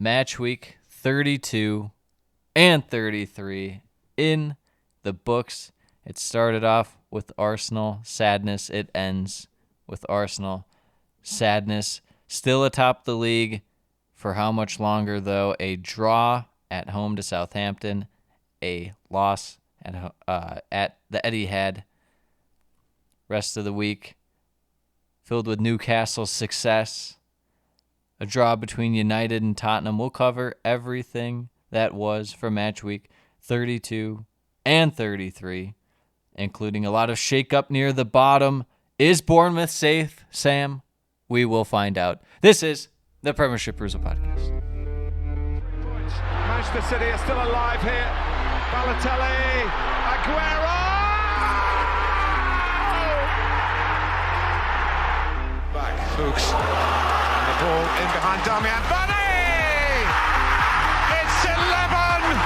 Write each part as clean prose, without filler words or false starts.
Matchweek 32 and 33 in the books. It started off with Arsenal sadness. It ends with Arsenal sadness. Still atop the league. For how much longer, though? A draw at home to Southampton. A loss at the Etihad. Rest of the week filled with Newcastle's success. A draw between United and Tottenham. We'll cover everything that was for match week 32 and 33, including a lot of shake-up near the bottom. Is Bournemouth safe, Sam? We will find out. This is the Premiership Perusal Podcast. Manchester City are still alive here. Balotelli, Aguero! Back, Fuchs. And the ball in behind Damian Varney! It's 11!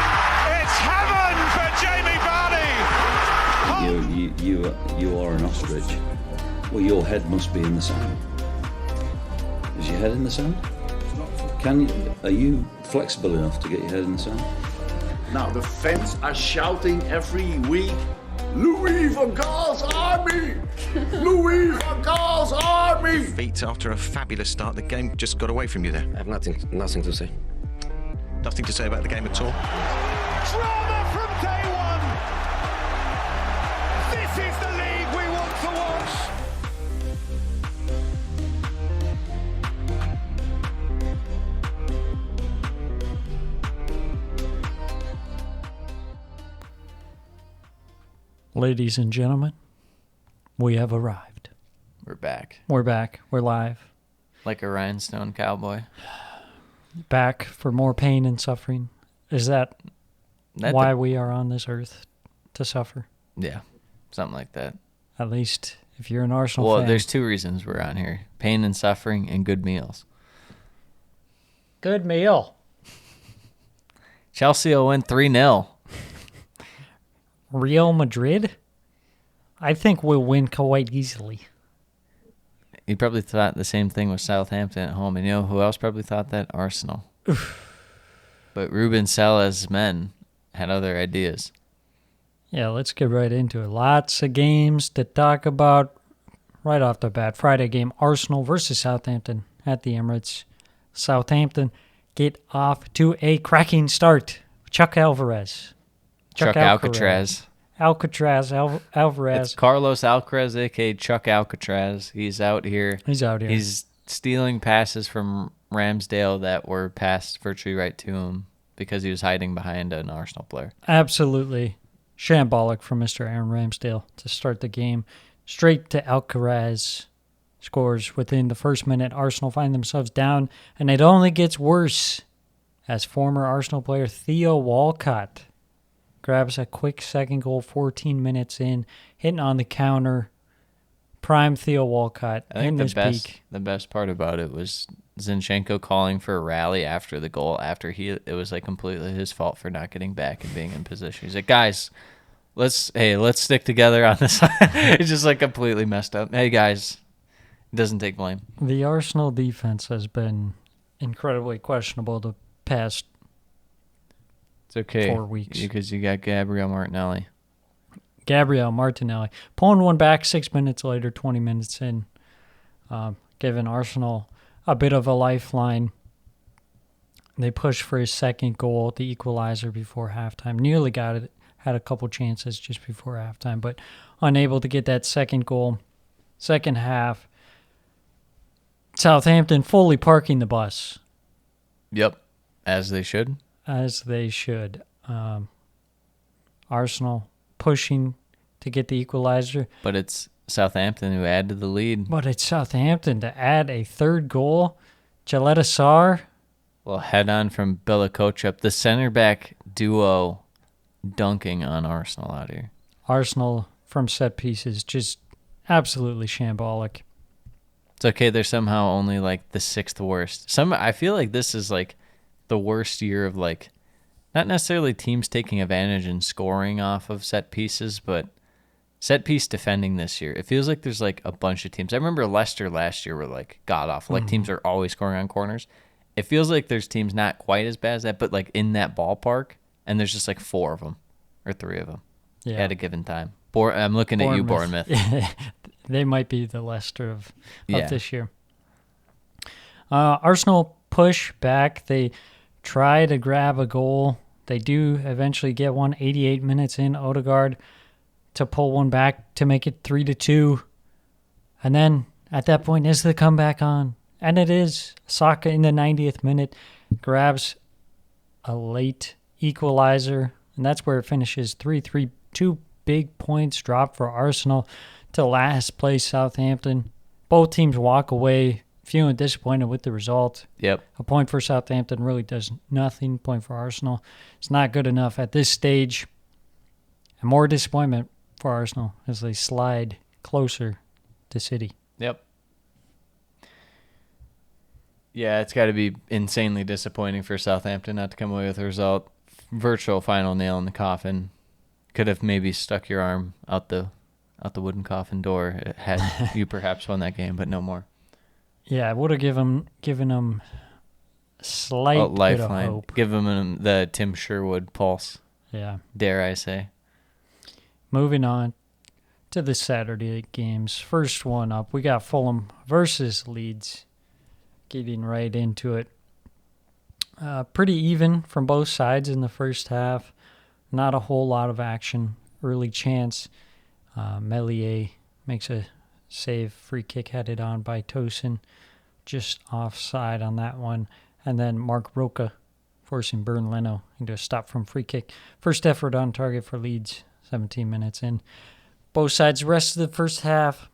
It's heaven for Jamie Varney! You are an ostrich. Well, your head must be in the sand. Is your head in the sand? Are you flexible enough to get your head in the sand? Now the fans are shouting every week, Louis van Gaal's army! Louis van Gaal's army! Feet after a fabulous start, the game just got away from you there. I have nothing to say. Nothing to say about the game at all. Drama from day one! This is the league we want to watch! Ladies and gentlemen, we have arrived. We're back. We're back. We're live. Like a rhinestone cowboy. Back for more pain and suffering. Is that why we are on this earth? To suffer? Yeah, something like that. At least if you're an Arsenal fan. Well, there's two reasons we're on here. Pain and suffering and good meals. Good meal. Chelsea will win 3-0. Real Madrid? I think we'll win quite easily. You probably thought the same thing with Southampton at home. And you know who else probably thought that? Arsenal. But Ruben Salah's men had other ideas. Yeah, let's get right into it. Lots of games to talk about right off the bat. Friday game, Arsenal versus Southampton at the Emirates. Southampton get off to a cracking start. Chuck Alvarez. Chuck Alcatraz. Alvarez. It's Carlos Alcaraz, a.k.a. Chuck Alcatraz. He's out here. He's stealing passes from Ramsdale that were passed virtually right to him because he was hiding behind an Arsenal player. Absolutely shambolic from Mr. Aaron Ramsdale to start the game. Straight to Alcaraz. Scores within the first minute. Arsenal find themselves down, and it only gets worse as former Arsenal player Theo Walcott grabs a quick second goal 14 minutes in, hitting on the counter. Prime Theo Walcott in his peak. The best part about it was Zinchenko calling for a rally after the goal, after it was like completely his fault for not getting back and being in position. He's like, guys, let's stick together on this. It's just like completely messed up. Hey guys, he doesn't take blame. The Arsenal defense has been incredibly questionable the past It's okay 4 weeks. Because you got Gabriel Martinelli. Pulling one back 6 minutes later, 20 minutes in, giving Arsenal a bit of a lifeline. They pushed for his second goal, the equalizer before halftime. Nearly got it, had a couple chances just before halftime, but unable to get that second goal. Second half, Southampton fully parking the bus. Yep, as they should. As they should. Arsenal pushing to get the equalizer. But it's Southampton who added the lead. But it's Southampton to add a third goal. Jaleta Sarr. Well, head on from Bella-Kotchap. The center back duo dunking on Arsenal out here. Arsenal from set pieces, just absolutely shambolic. It's okay. They're somehow only like the sixth worst. I feel like this is like the worst year of like, not necessarily teams taking advantage and scoring off of set pieces, but set piece defending this year. It feels like there's like a bunch of teams. I remember Leicester last year were like god awful. Like teams are always scoring on corners. it feels like there's teams not quite as bad as that, but like in that ballpark, and there's just like 4 of them or 3 of them at a given time. I'm looking at you, Bournemouth. They might be the Leicester of Yeah. this year. Arsenal push back. They try to grab a goal. They do eventually get one 88 minutes in. Odegaard to pull one back to make it 3-2. And then at that point is the comeback on. And it is. Saka in the 90th minute grabs a late equalizer. And that's where it finishes 3-3. 2 big points dropped for Arsenal to last place Southampton. Both teams walk away feeling disappointed with the result. Yep. A point for Southampton really does nothing. Point for Arsenal. It's not good enough at this stage. And more disappointment for Arsenal as they slide closer to City. Yep. Yeah, it's got to be insanely disappointing for Southampton not to come away with a result. Virtual final nail in the coffin. Could have maybe stuck your arm out the wooden coffin door had you perhaps won that game, but no more. Yeah, I would have given them a slight bit of lifeline. hope. Give them the Tim Sherwood pulse, Yeah. dare I say. Moving on to the Saturday games. First one up, we got Fulham versus Leeds. Getting right into it. Pretty even from both sides in the first half. Not a whole lot of action. Early chance. Meslier makes a save. Free kick headed on by Tosin. Just offside on that one. And then Mark Roca forcing Bernd Leno into a stop from free kick. First effort on target for Leeds. 17 minutes in. Both sides, the rest of the first half,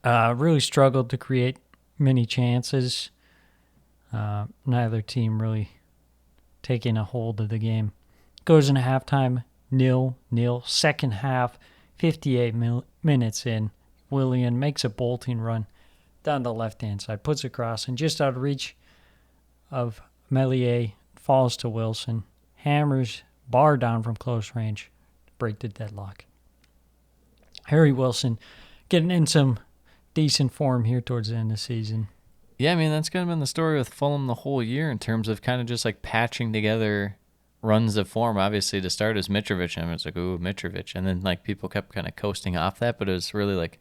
really struggled to create many chances. Neither team really taking a hold of the game. Goes into halftime, 0-0. Second half, 58 minutes in. Willian makes a bolting run down the left-hand side, puts it across, and just out of reach of Meslier, falls to Wilson, hammers bar down from close range, break the deadlock. Harry Wilson getting in some decent form here towards the end of the season. Yeah, I mean, that's kind of been the story with Fulham the whole year in terms of kind of just like patching together runs of form. Obviously, to start as Mitrovic, and it was like, ooh, Mitrovic. And then like people kept kind of coasting off that, but it was really like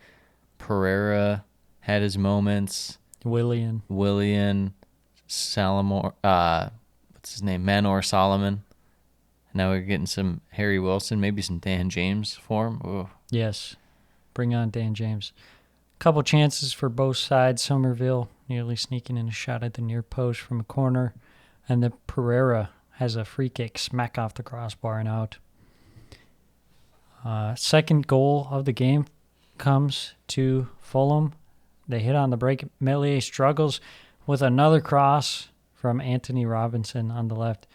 Pereira had his moments. Willian, Salamor, what's his name? Manor Solomon. Now we're getting some Harry Wilson, maybe some Dan James form. Ooh. yes. Bring on Dan James. Couple chances for both sides. Somerville nearly sneaking in a shot at the near post from a corner. And then Pereira has a free kick smack off the crossbar and out. Second goal of the game comes to Fulham. They hit on the break. Meslier struggles with another cross from Anthony Robinson on the left.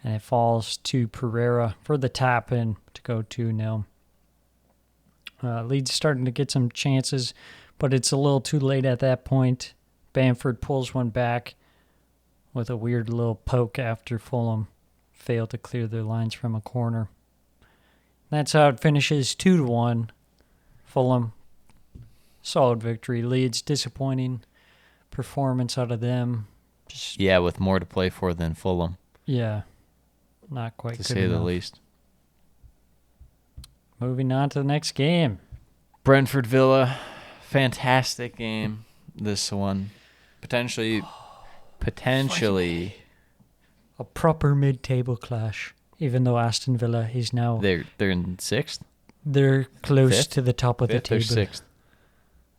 And it falls to Pereira for the tap in to go 2-0. Leeds starting to get some chances, but it's a little too late at that point. Bamford pulls one back with a weird little poke after Fulham failed to clear their lines from a corner. That's how it finishes 2-1. Fulham, solid victory. Leeds, disappointing performance out of them. Yeah, with more to play for than Fulham. Yeah, not quite to good say enough. the least. Moving on to the next game. Brentford Villa, fantastic game. This one, potentially, A proper mid-table clash, even though Aston Villa is now... they're in 6th. They're close Fifth? to the top of the 5th or table. 6th.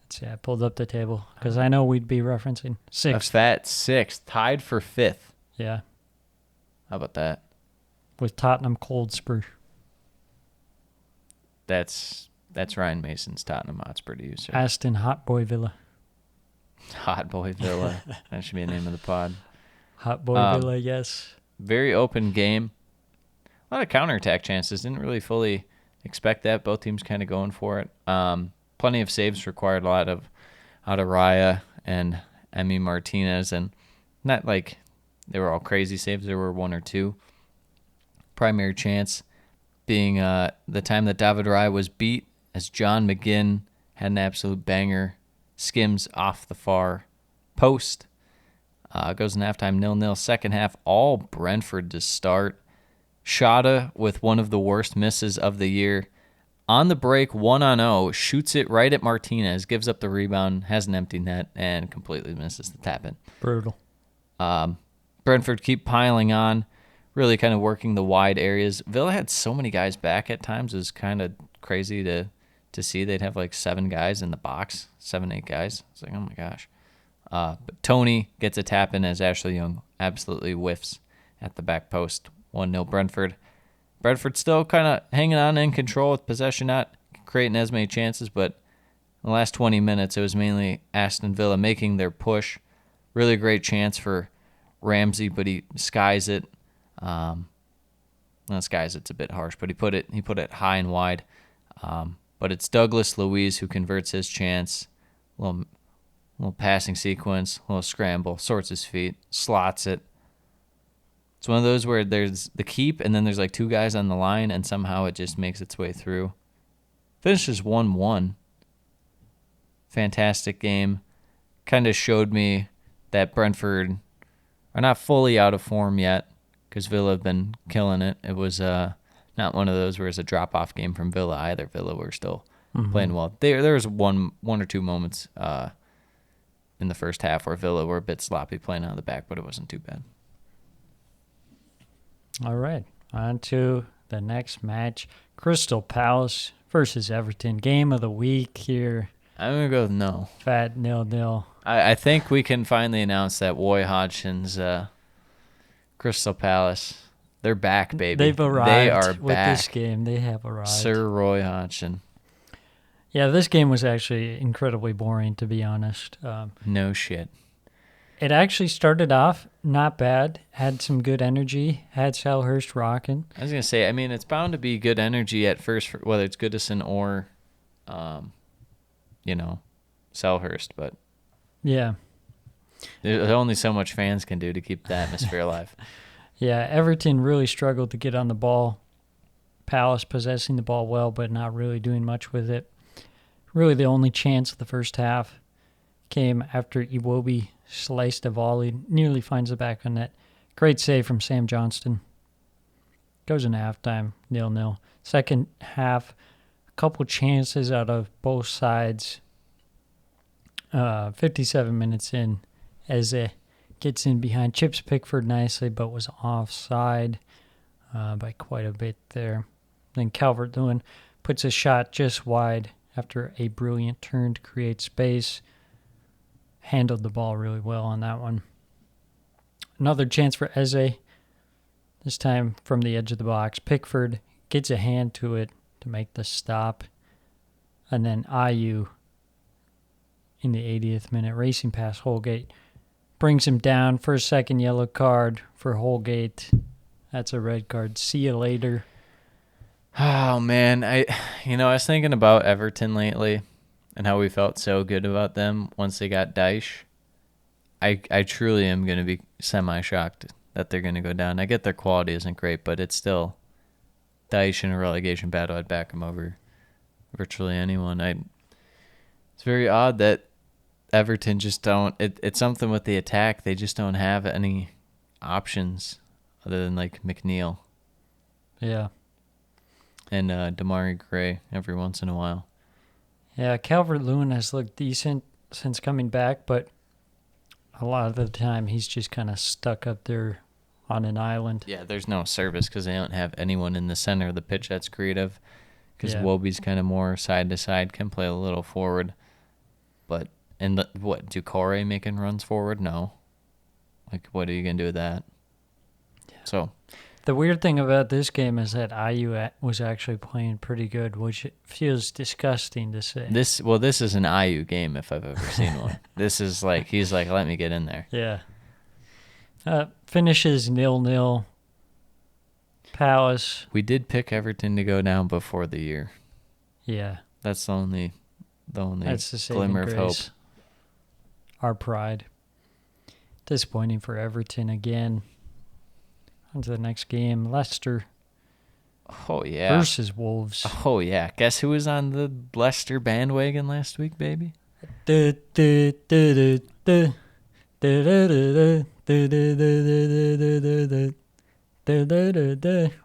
Let's see, I pulled up the table because I know we'd be referencing A 6th. fat 6th, tied for 5th. Yeah, How about that? with Tottenham Cold Spur. That's Ryan Mason's Tottenham Hotspur to you, sir. Aston Hot Boy Villa. Hot Boy Villa. That should be the name of the pod. Hot Boy Villa, yes. Very open game. A lot of counterattack chances. Didn't really fully expect that. Both teams kind of going for it. Plenty of saves required. A lot of out of Raya and Emi Martinez, and not like they were all crazy saves. There were 1 or 2. Primary chance being the time that David Raya was beat as John McGinn had an absolute banger. Skims off the far post. Goes in halftime 0-0. Second half, all Brentford to start. Shada with one of the worst misses of the year. On the break, 1-0, shoots it right at Martinez, gives up the rebound, has an empty net, and completely misses the tap-in. Brutal. Brentford keep piling on, really kind of working the wide areas. Villa had so many guys back at times. It was kind of crazy to see. They'd have like 7 guys in the box, 7, 8 guys. It's like, oh my gosh. But Tony gets a tap in as Ashley Young absolutely whiffs at the back post. 1-0 Brentford. Brentford still kind of hanging on in control with possession, not creating as many chances, but in the last 20 minutes, it was mainly Aston Villa making their push. Really great chance for Ramsey, but he skies it. Not skies it's a bit harsh, but he put it high and wide. But it's Douglas Luiz who converts his chance. Little passing sequence, little scramble, sorts his feet, slots it. It's one of those where there's the keep, and then there's like 2 guys on the line, and somehow it just makes its way through. Finishes 1-1. Fantastic game. Kind of showed me that Brentford are not fully out of form yet, because Villa have been killing it. It was not one of those where it's a drop-off game from Villa either. Villa were still playing well. There was one or two moments in the first half where Villa were a bit sloppy playing out of the back, but it wasn't too bad. All right, on to the next match. Crystal Palace versus Everton. Game of the week here. I'm going to go with no. Fat 0-0. I think we can finally announce that Roy Hodgson's Crystal Palace, they're back, baby. They've arrived they are with back. this game. They have arrived. Sir Roy Hodgson. Yeah, this game was actually incredibly boring, to be honest. No shit. It actually started off not bad, had some good energy, had Selhurst rocking. I was going to say, I mean, it's bound to be good energy at first, for, whether it's Goodison or, Selhurst, but Yeah. there's only so much fans can do to keep the atmosphere alive. Yeah, Everton really struggled to get on the ball. Palace possessing the ball well, but not really doing much with it. Really the only chance of the first half came after Iwobi sliced a volley, nearly finds the back of net. Great save from Sam Johnston. Goes into halftime, 0-0. Second half, a couple chances out of both sides. 57 minutes in, Eze gets in behind, chips Pickford nicely, but was offside by quite a bit there. Then Calvert-Lewin puts a shot just wide after a brilliant turn to create space. Handled the ball really well on that one. Another chance for Eze, this time from the edge of the box. Pickford gets a hand to it to make the stop. And then Ayew in the 80th minute, racing past Holgate, brings him down for a second yellow card for Holgate. That's a red card. See you later. Oh, man. I was thinking about Everton lately and how we felt so good about them once they got Dyche. I truly am going to be semi-shocked that they're going to go down. I get their quality isn't great, but it's still Dyche in a relegation battle. I'd back him over virtually anyone. It's very odd that Everton just don't... It's something with the attack. They just don't have any options other than, like, McNeil. Yeah. And Damari Gray every once in a while. Yeah, Calvert-Lewin has looked decent since coming back, but a lot of the time he's just kind of stuck up there on an island. Yeah, there's no service because they don't have anyone in the center of the pitch that's creative. Because Wobie's kind of more side to side, can play a little forward. But, Ducore making runs forward? No. Like, what are you going to do with that? Yeah. So... The weird thing about this game is that Ayew was actually playing pretty good, which feels disgusting to say. This is an Ayew game if I've ever seen one. This is like, he's like, let me get in there. Yeah. Finishes 0-0. Palace. We did pick Everton to go down before the year. Yeah. That's the only That's the glimmer of hope. Our pride. Disappointing for Everton again. On to the next game, Leicester. Oh, yeah. Versus Wolves. Oh, yeah. Guess who was on the Leicester bandwagon last week, baby?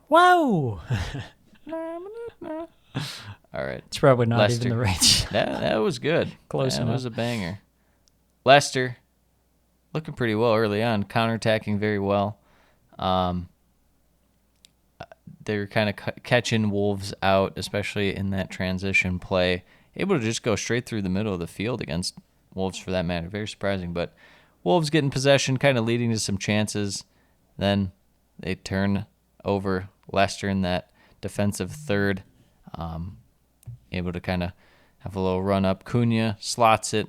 Wow. All right. It's probably not Leicester. even the range. That was good. Close That enough. was a banger. Leicester looking pretty well early on, counterattacking very well. They were kind of catching Wolves out, especially in that transition play. Able to just go straight through the middle of the field against Wolves for that matter. Very surprising. But Wolves getting possession, kind of leading to some chances. Then they turn over Leicester in that defensive third. Able to kind of have a little run up. Cunha slots it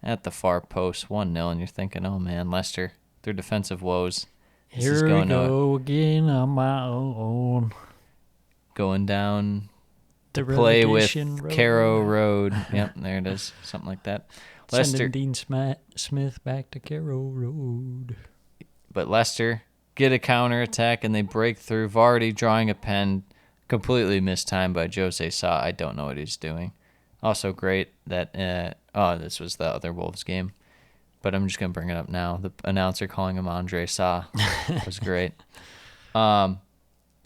at the far post, 1-0, and you're thinking, oh man, Leicester, their defensive woes. This is Here we going go again on my own. Going down The play with relegation road. Carrow Road. Yep, there it is. Something like that. Leicester, Sending Dean Smith back to Carrow Road. but Leicester get a counterattack and they break through. Vardy drawing a pen, completely mistimed by Jose Sa. I don't know what he's doing. Also great that, this was the other Wolves game, but I'm just going to bring it up now. The announcer calling him Andre Sa was great.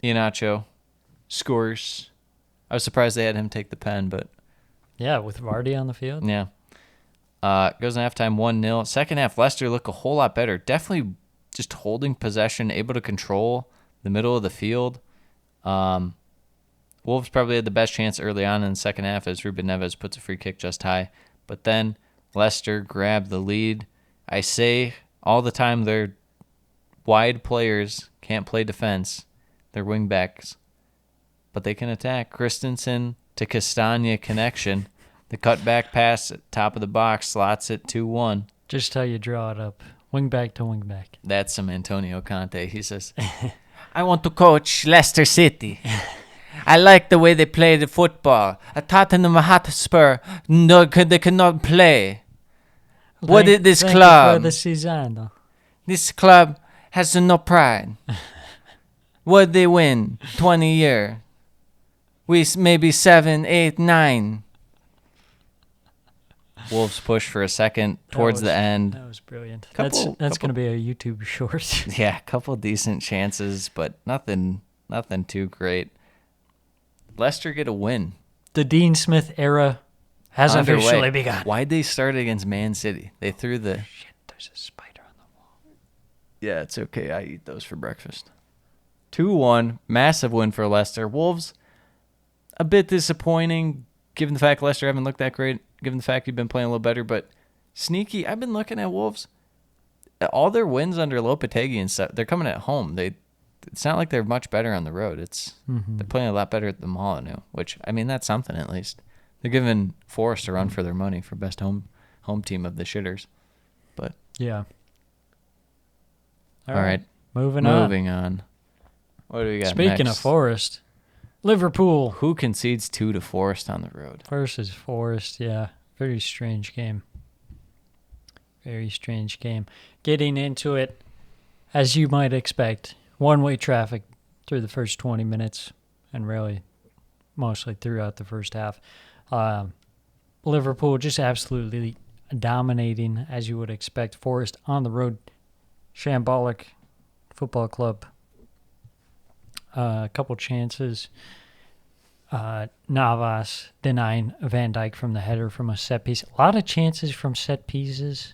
Iheanacho scores. I was surprised they had him take the pen, but Yeah, with Vardy on the field. yeah. Goes in halftime 1-0. Second half, Leicester look a whole lot better. Definitely just holding possession, able to control the middle of the field. Wolves probably had the best chance early on in the second half as Ruben Neves puts a free kick just high. But then Leicester grabbed the lead. I say all the time their wide players can't play defense. They're wingbacks. But they can attack. Christensen to Castagna connection. The cutback pass at top of the box slots it 2-1. Just how you draw it up. Wing back to wing back. That's some Antonio Conte. He says, I want to coach Leicester City. I like the way they play the football. At Tottenham Hotspur, no, they cannot play. What is this Thank club? you for the season. This club has no pride. What they win? 20 year. We maybe 7, 8, 9. Wolves push for a second towards the end. That was brilliant. Couple- That's going to be a YouTube short. Yeah, a couple decent chances, but nothing too great. Leicester get a win. The Dean Smith era has Underway. officially begun. Why'd they start against Man City? They threw the... Shit, there's a spider on the wall. Yeah, it's okay. I eat those for breakfast. 2-1. Massive win for Leicester. Wolves, a bit disappointing, given the fact Leicester haven't looked that great, given the fact you've been playing a little better, but sneaky. I've been looking at Wolves. All their wins under Lopetegui and stuff, they're coming at home. It's not like they're much better on the road. They're playing a lot better at the Molineux, which, I mean, that's something at least. They're giving Forest a run for their money for best home team of the shitters. But Yeah. all right. Moving on. Moving on. What do we got Speaking next? of Forest, Liverpool Who concedes 2 to Forest on the road? versus Forest. Yeah. Very strange game. Very strange game. Getting into it, as you might expect, one-way traffic through the first 20 minutes and really mostly throughout the first half. Liverpool just absolutely dominating, as you would expect. Forest on the road, shambolic football club. A couple chances. Navas denying Van Dijk from the header from a set piece. A lot of chances from set pieces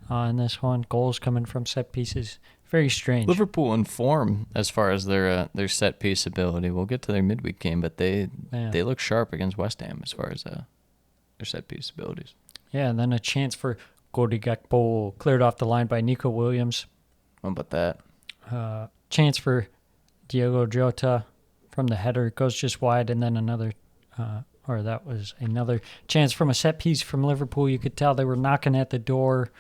in this one. Goals coming from set pieces. Very strange. Liverpool in form as far as their set piece ability. We'll get to their midweek game, but they look sharp against West Ham as far as their set piece abilities. Yeah, and then a chance for Gordy Gakpo cleared off the line by Nico Williams. What about that? Chance for Diogo Jota from the header. It goes just wide, and then another chance from a set piece from Liverpool. You could tell they were knocking at the door,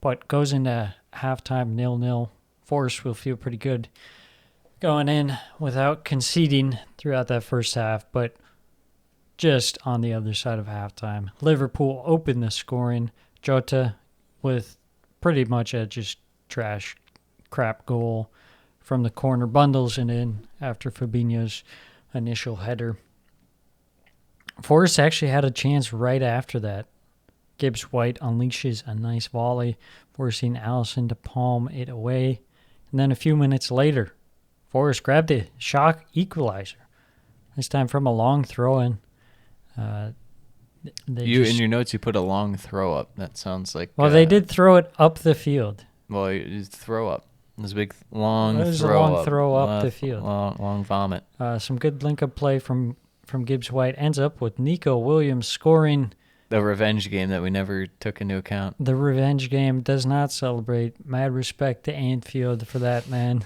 but goes into halftime 0-0. Forest will feel pretty good going in without conceding throughout that first half, but just on the other side of halftime, Liverpool opened the scoring. Jota with pretty much a just trash crap goal from the corner, bundles it in after Fabinho's initial header. Forrest actually had a chance right after that Gibbs White unleashes a nice volley, forcing Allison to palm it away. And then a few minutes later, Forrest grabbed a shock equalizer. This time from a long throw-in. In your notes, you put a long throw up. That sounds like... Well, they did throw it up the field. Well, it's throw up. It was a big, long It was throw a long up. throw up the field. Long vomit. Some good link-up play from Gibbs White ends up with Nico Williams scoring. The revenge game that we never took into account. The revenge game does not celebrate. Mad respect to Anfield for that, man.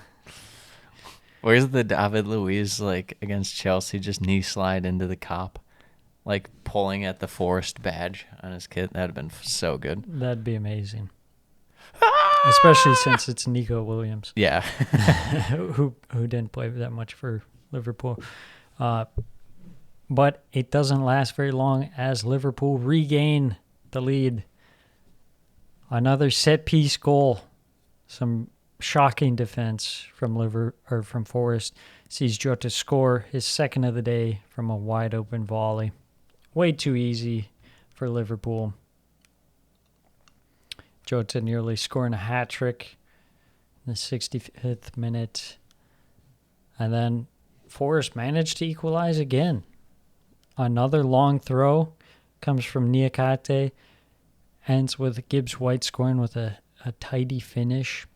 Where's the David Luiz, against Chelsea, just knee slide into the cop? Pulling at the Forest badge on his kid. That would have been so good. That'd be amazing. Especially since it's Nico Williams. Yeah. who didn't play that much for Liverpool. But it doesn't last very long as Liverpool regain the lead. Another set-piece goal. Some shocking defense from Forest. Sees Jota score his second of the day from a wide-open volley. Way too easy for Liverpool. Jota nearly scoring a hat-trick in the 65th minute. And then Forest managed to equalize again. Another long throw comes from Niakate. Ends with Gibbs White scoring with a tidy finish.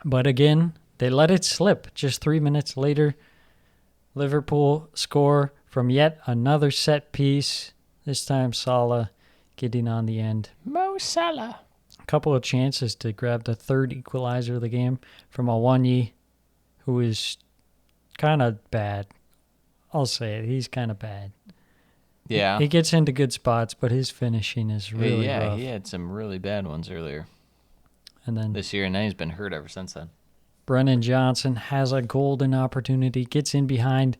But again, they let it slip. Just 3 minutes later, Liverpool score from yet another set piece. This time Salah getting on the end. Mo Salah. A couple of chances to grab the third equalizer of the game from Awoniyi, who is kind of bad. I'll say it. He's kind of bad. Yeah. He gets into good spots, but his finishing is really rough. He had some really bad ones earlier And then this year, and now he's been hurt ever since then. Brennan Johnson has a golden opportunity, gets in behind,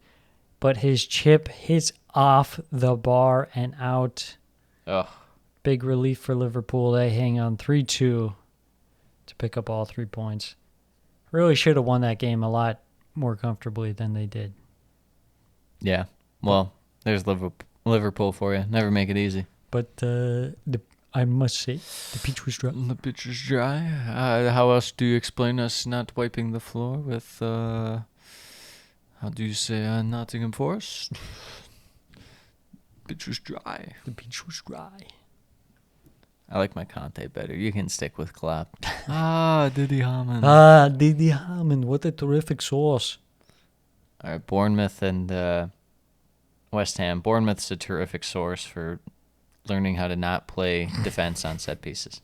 but his chip hits off the bar and out. Ugh. Big relief for Liverpool. They hang on 3-2 to pick up all 3 points. Really should have won that game a lot more comfortably than they did. Yeah. Well, there's Liverpool for you. Never make it easy. But I must say, the pitch was dry. The pitch is dry. How else do you explain us not wiping the floor with, how do you say, Nottingham Forest? Pitch was dry. The pitch was dry. I like my Conte better. You can stick with Klopp. Didi Hamann. Didi Hamann. What a terrific sauce. All right, Bournemouth and West Ham. Bournemouth's a terrific source for learning how to not play defense on set pieces.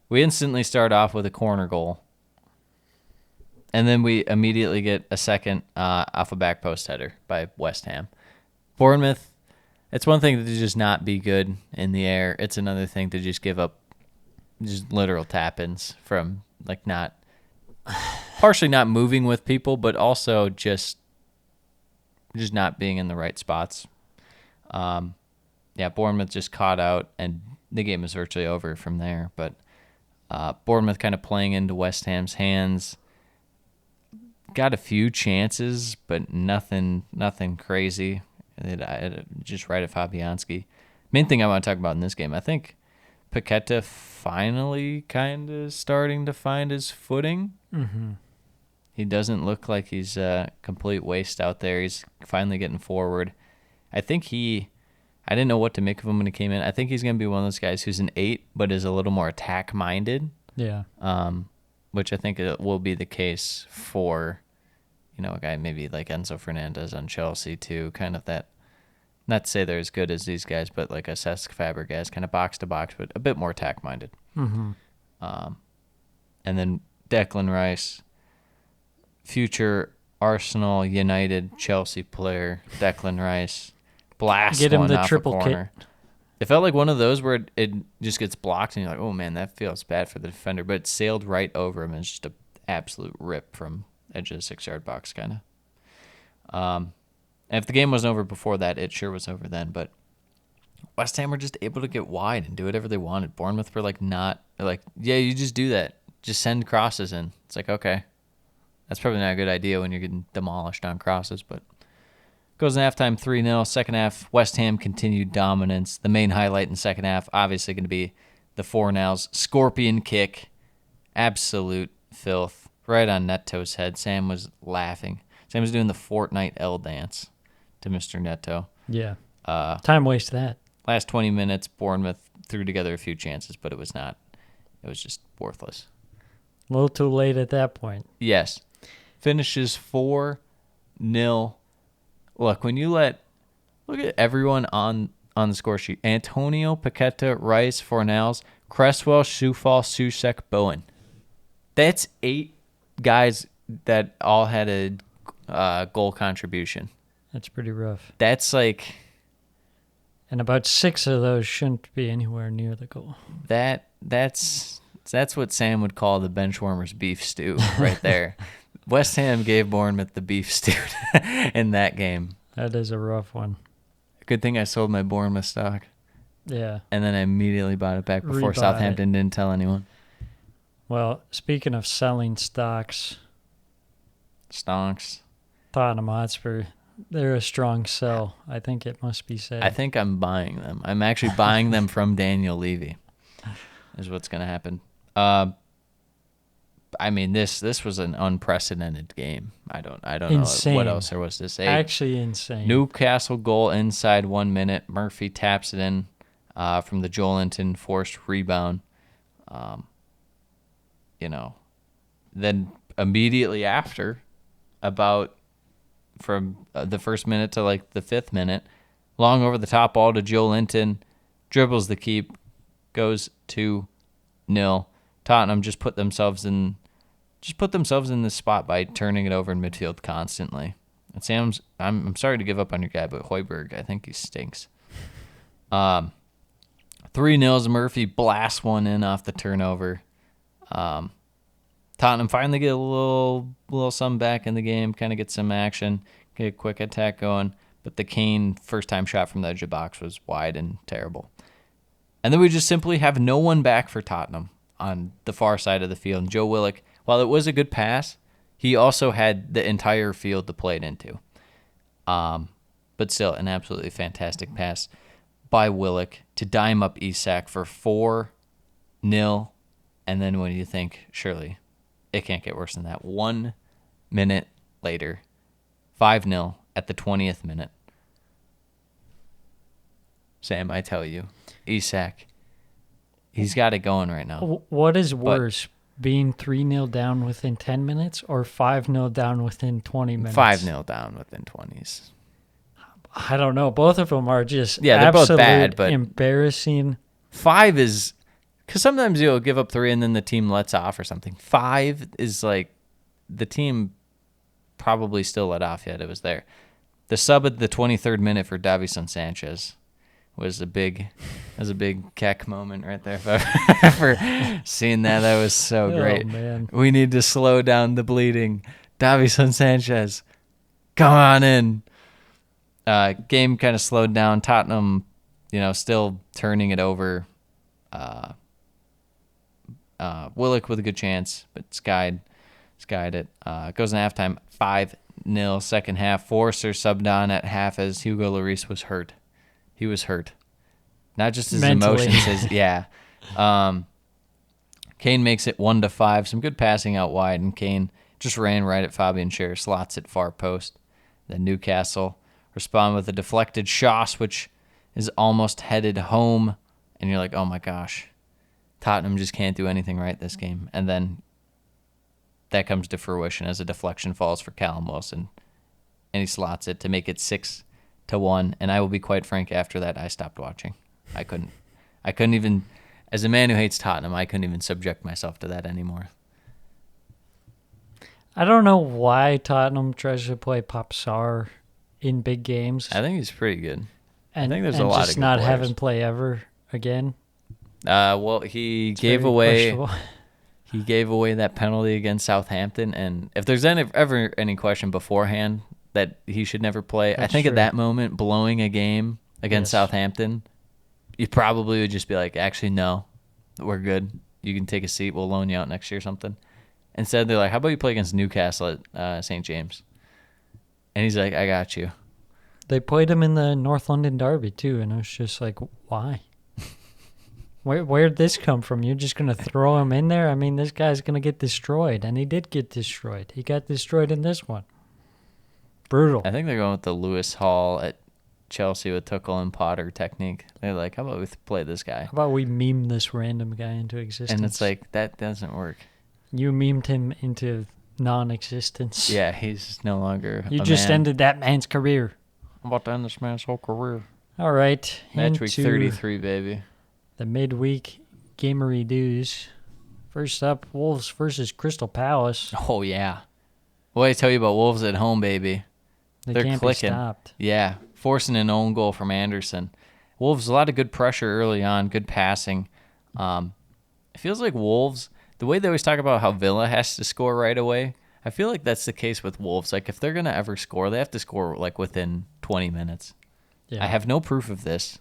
We instantly start off with a corner goal, and then we immediately get a second off a back post header by West Ham. Bournemouth, it's one thing to just not be good in the air. It's another thing to just give up just literal tap-ins from not partially not moving with people, but also just not being in the right spots. Bournemouth just caught out, and the game is virtually over from there. But Bournemouth kind of playing into West Ham's hands. Got a few chances, but nothing crazy. Just right at Fabianski. Main thing I want to talk about in this game, I think Paqueta finally kind of starting to find his footing. Mm-hmm. He doesn't look like he's a complete waste out there. He's finally getting forward. I think I didn't know what to make of him when he came in. I think he's going to be one of those guys who's an 8, but is a little more attack-minded. Yeah. Which I think it will be the case for, a guy maybe like Enzo Fernandez on Chelsea too. Kind of that, not to say they're as good as these guys, but like a Cesc Fabregas, kind of box-to-box, but a bit more attack-minded. Mm-hmm. And then Declan Rice, future Arsenal, United, Chelsea player, Declan Rice, blast Get him one the off triple a corner. kit. It felt like one of those where it just gets blocked, and you're like, oh man, that feels bad for the defender, but it sailed right over him, and it's just an absolute rip from edge of the 6-yard box, kind of. And if the game wasn't over before that, it sure was over then, but West Ham were just able to get wide and do whatever they wanted. Bournemouth were yeah, you just do that. Just send crosses in. It's like, okay. That's probably not a good idea when you're getting demolished on crosses, but Goes in halftime 3-0. Second half, West Ham continued dominance. The main highlight in the second half, obviously going to be the Fornals scorpion kick. Absolute filth. Right on Neto's head. Sam was laughing. Sam was doing the Fortnite L dance to Mr. Neto. Yeah. Time waste that. Last 20 minutes, Bournemouth threw together a few chances, but it was not. It was just worthless. A little too late at that point. Yes. Finishes 4-0. Look, when you look at everyone on the score sheet. Antonio, Paqueta, Rice, Fornals, Cresswell, Shufal, Susek, Bowen. That's 8 guys that all had a goal contribution. That's pretty rough. That's like... And about 6 of those shouldn't be anywhere near the goal. That's what Sam would call the benchwarmers beef stew right there. West Ham gave Bournemouth the beef stew in that game. That is a rough one. Good thing I sold my Bournemouth stock. Yeah. And then I immediately bought it back before Southampton didn't tell anyone. Well, speaking of selling stocks. Stonks. Tottenham Hotspur, they're a strong sell. I think it must be said. I think I'm buying them. I'm actually buying them from Daniel Levy is what's going to happen. I mean, this was an unprecedented game. I don't know what else there was to say. Actually insane. Newcastle goal inside 1 minute. Murphy taps it in from the Joelinton forced rebound. Then immediately after, about from the first minute to like the 5th minute, long over the top ball to Joelinton, dribbles the keep, goes 2-0. Tottenham just put themselves in this spot by turning it over in midfield constantly. And Sam's, I'm sorry to give up on your guy, but Højbjerg, I think he stinks. 3-0. Murphy blasts one in off the turnover. Tottenham finally get a little something back in the game, kind of get some action, get a quick attack going. But the Kane first-time shot from the edge of the box was wide and terrible. And then we just simply have no one back for Tottenham on the far side of the field. And Joe Willock, while it was a good pass, he also had the entire field to play it into. But still, an absolutely fantastic pass by Willock to dime up Isak for 4-0. And then when you think, surely it can't get worse than that. 1 minute later, 5-0 at the 20th minute. Sam, I tell you, Isak, he's got it going right now. What is worse, being 3-0 down within 10 minutes or 5-0 down within 20 minutes? 5-0 down within 20s. I don't know. Both of them are just they're both bad, but embarrassing. 5 is... Because sometimes you'll give up 3 and then the team lets off or something. 5 is like the team probably still let off yet. It was there. The sub at the 23rd minute for Davison Sanchez was a big Keck moment right there. If I've ever seen that, that was so great. Man. We need to slow down the bleeding. Davison Sanchez, come on in. Game kind of slowed down. Tottenham, still turning it over. Willock with a good chance, but skied it. Goes in halftime, 5-0. Second half, Forster subbed on at half as Hugo Lloris was hurt. He was hurt. Not just his Mentally. emotions, Kane makes it 1-5. Some good passing out wide, and Kane just ran right at Fabian Schär, slots it far post. Then Newcastle respond with a deflected Schoss, which is almost headed home, and you're like, oh my gosh. Tottenham just can't do anything right this game. And then that comes to fruition as a deflection falls for Callum Wilson. And he slots it to make it 6-1. And I will be quite frank, after that, I stopped watching. I couldn't even, as a man who hates Tottenham, I couldn't even subject myself to that anymore. I don't know why Tottenham tries to play Pop Sarr in big games. I think he's pretty good. And, I think there's a lot of just good not players. have him play ever again. Well, he It's gave very away questionable. he gave away that penalty against Southampton, and if there's ever any question beforehand that he should never play, I That's think true. at that moment, blowing a game against Yes. Southampton, you probably would just be like, actually, no, we're good. You can take a seat. We'll loan you out next year or something. Instead, they're like, how about you play against Newcastle at St. James? And he's like, I got you. They played him in the North London Derby, too, and it was just like, why? Where'd this come from? You're just going to throw him in there? I mean, this guy's going to get destroyed, and he did get destroyed. He got destroyed in this one. Brutal. I think they're going with the Lewis Hall at Chelsea with Tuchel and Potter technique. They're like, how about we play this guy? How about we meme this random guy into existence? And it's like, that doesn't work. You memed him into non-existence. Yeah, he's no longer You a just man. ended that man's career. I'm about to end this man's whole career. All right. Matchweek into 33, baby. The midweek gamery doos. First up, Wolves versus Crystal Palace. Oh, yeah. What did I tell you about Wolves at home, baby? They They're can't clicking. be stopped. Yeah, forcing an own goal from Anderson. Wolves, a lot of good pressure early on, good passing. It feels like Wolves, the way they always talk about how Villa has to score right away, I feel like that's the case with Wolves. Like, if they're going to ever score, they have to score, like, within 20 minutes. Yeah. I have no proof of this,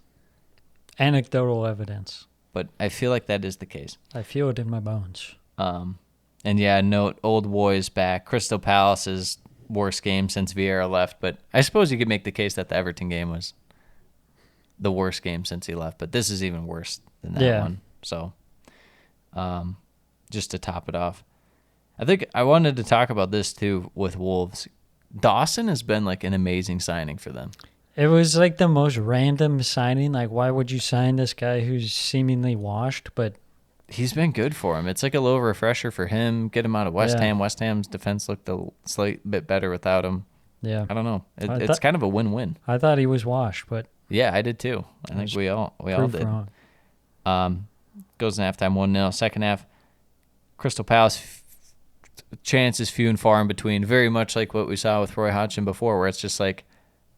Anecdotal evidence. but I feel like that is the case. I feel it in my bones. And yeah, note, old boys back. Crystal Palace's worst game since Vieira left, but I suppose you could make the case that the Everton game was the worst game since he left, but this is even worse than that one. So, just to top it off, I think I wanted to talk about this too with Wolves. Dawson has been like an amazing signing for them. It was like the most random signing. Like, why would you sign this guy who's seemingly washed? But He's been good for him. It's like a little refresher for him. Get him out of West Yeah. Ham. West Ham's defense looked a slight bit better without him. yeah, I don't know. I It's thought- kind of a win-win. I thought he was washed, but Yeah, I did too. I think was we all proved did. wrong. Goes in halftime 1-0. Second half, Crystal Palace chances few and far in between. Very much like what we saw with Roy Hodgson before, where it's just like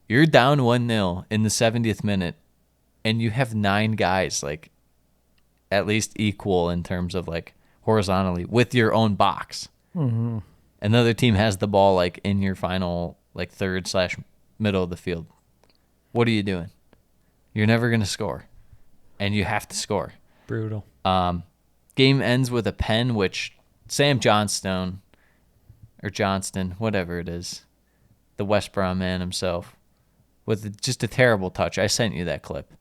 you're down 1-0 in the 70th minute, and you have 9 guys like at least equal in terms of like horizontally with your own box. Mm-hmm. Another team has the ball like in your final like third/middle of the field. What are you doing? You're never gonna score, and you have to score. Brutal. Game ends with a pen, which Sam Johnstone, or Johnston, whatever it is, the West Brom man himself, with just a terrible touch. I sent you that clip.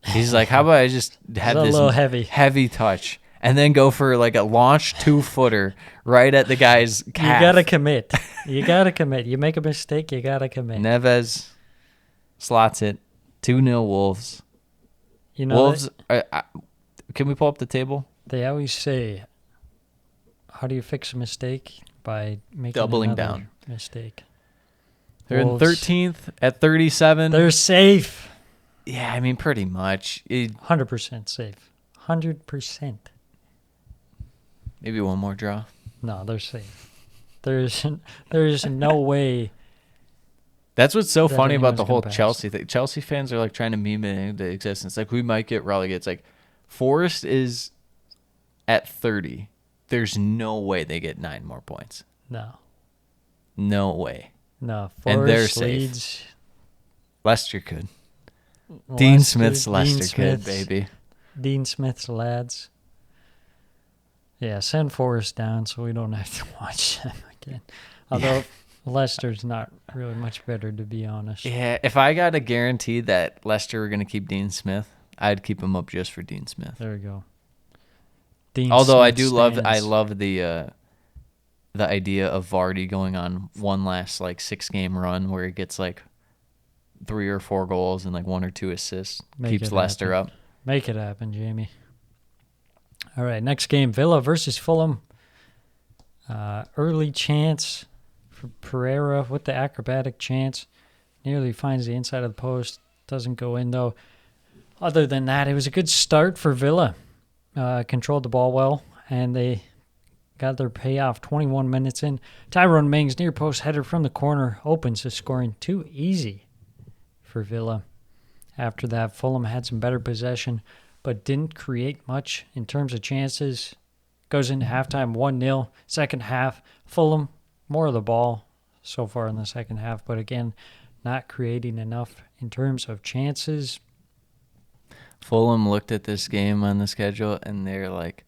He's like, how about I just have a this little heavy touch and then go for like a launch 2-footer right at the guy's calf. You gotta commit. You gotta commit. You make a mistake, you gotta commit. Neves slots it. 2-0 Wolves. You know, Wolves, can we pull up the table? they always say, how do you fix a mistake? By making Doubling another down. mistake. They're Wolves, in 13th at 37. They're safe. Yeah, I mean, pretty much. 100% safe. 100%. Maybe one more draw. No, they're safe. There's no way. That's what's so That funny about anyone's the whole gonna pass. Chelsea thing. Chelsea fans are like trying to meme it into existence. Like, we might get relegated. It's like Forest is at 30. There's no way they get 9 more points. No. No way. No. And they're Forest safe. Leeds. Leicester could. Dean Smith's Dean Leicester could, Smith's- baby. Dean Smith's lads. Yeah, send Forest down so we don't have to watch them again. Although Leicester's not really much better, to be honest. Yeah, if I got a guarantee that Leicester were going to keep Dean Smith, I'd keep him up just for Dean Smith. There we go. Dean Although I Smith do love, I stands. love the idea of Vardy going on one last like 6-game run where he gets like 3 or 4 goals and like 1 or 2 assists, Make keeps it Leicester happen. up. Make it happen, Jamie. All right, next game, Villa versus Fulham. Early chance for Pereira with the acrobatic chance. Nearly finds the inside of the post. Doesn't go in, though. Other than that, it was a good start for Villa. Controlled the ball well, and they got their payoff 21 minutes in. Tyrone Mings near post header from the corner opens the scoring. Too easy for Villa. After that, Fulham had some better possession, but didn't create much in terms of chances. Goes into halftime 1-0. Second half, Fulham, more of the ball so far in the second half, but again, not creating enough in terms of chances. Fulham looked at this game on the schedule and they're like,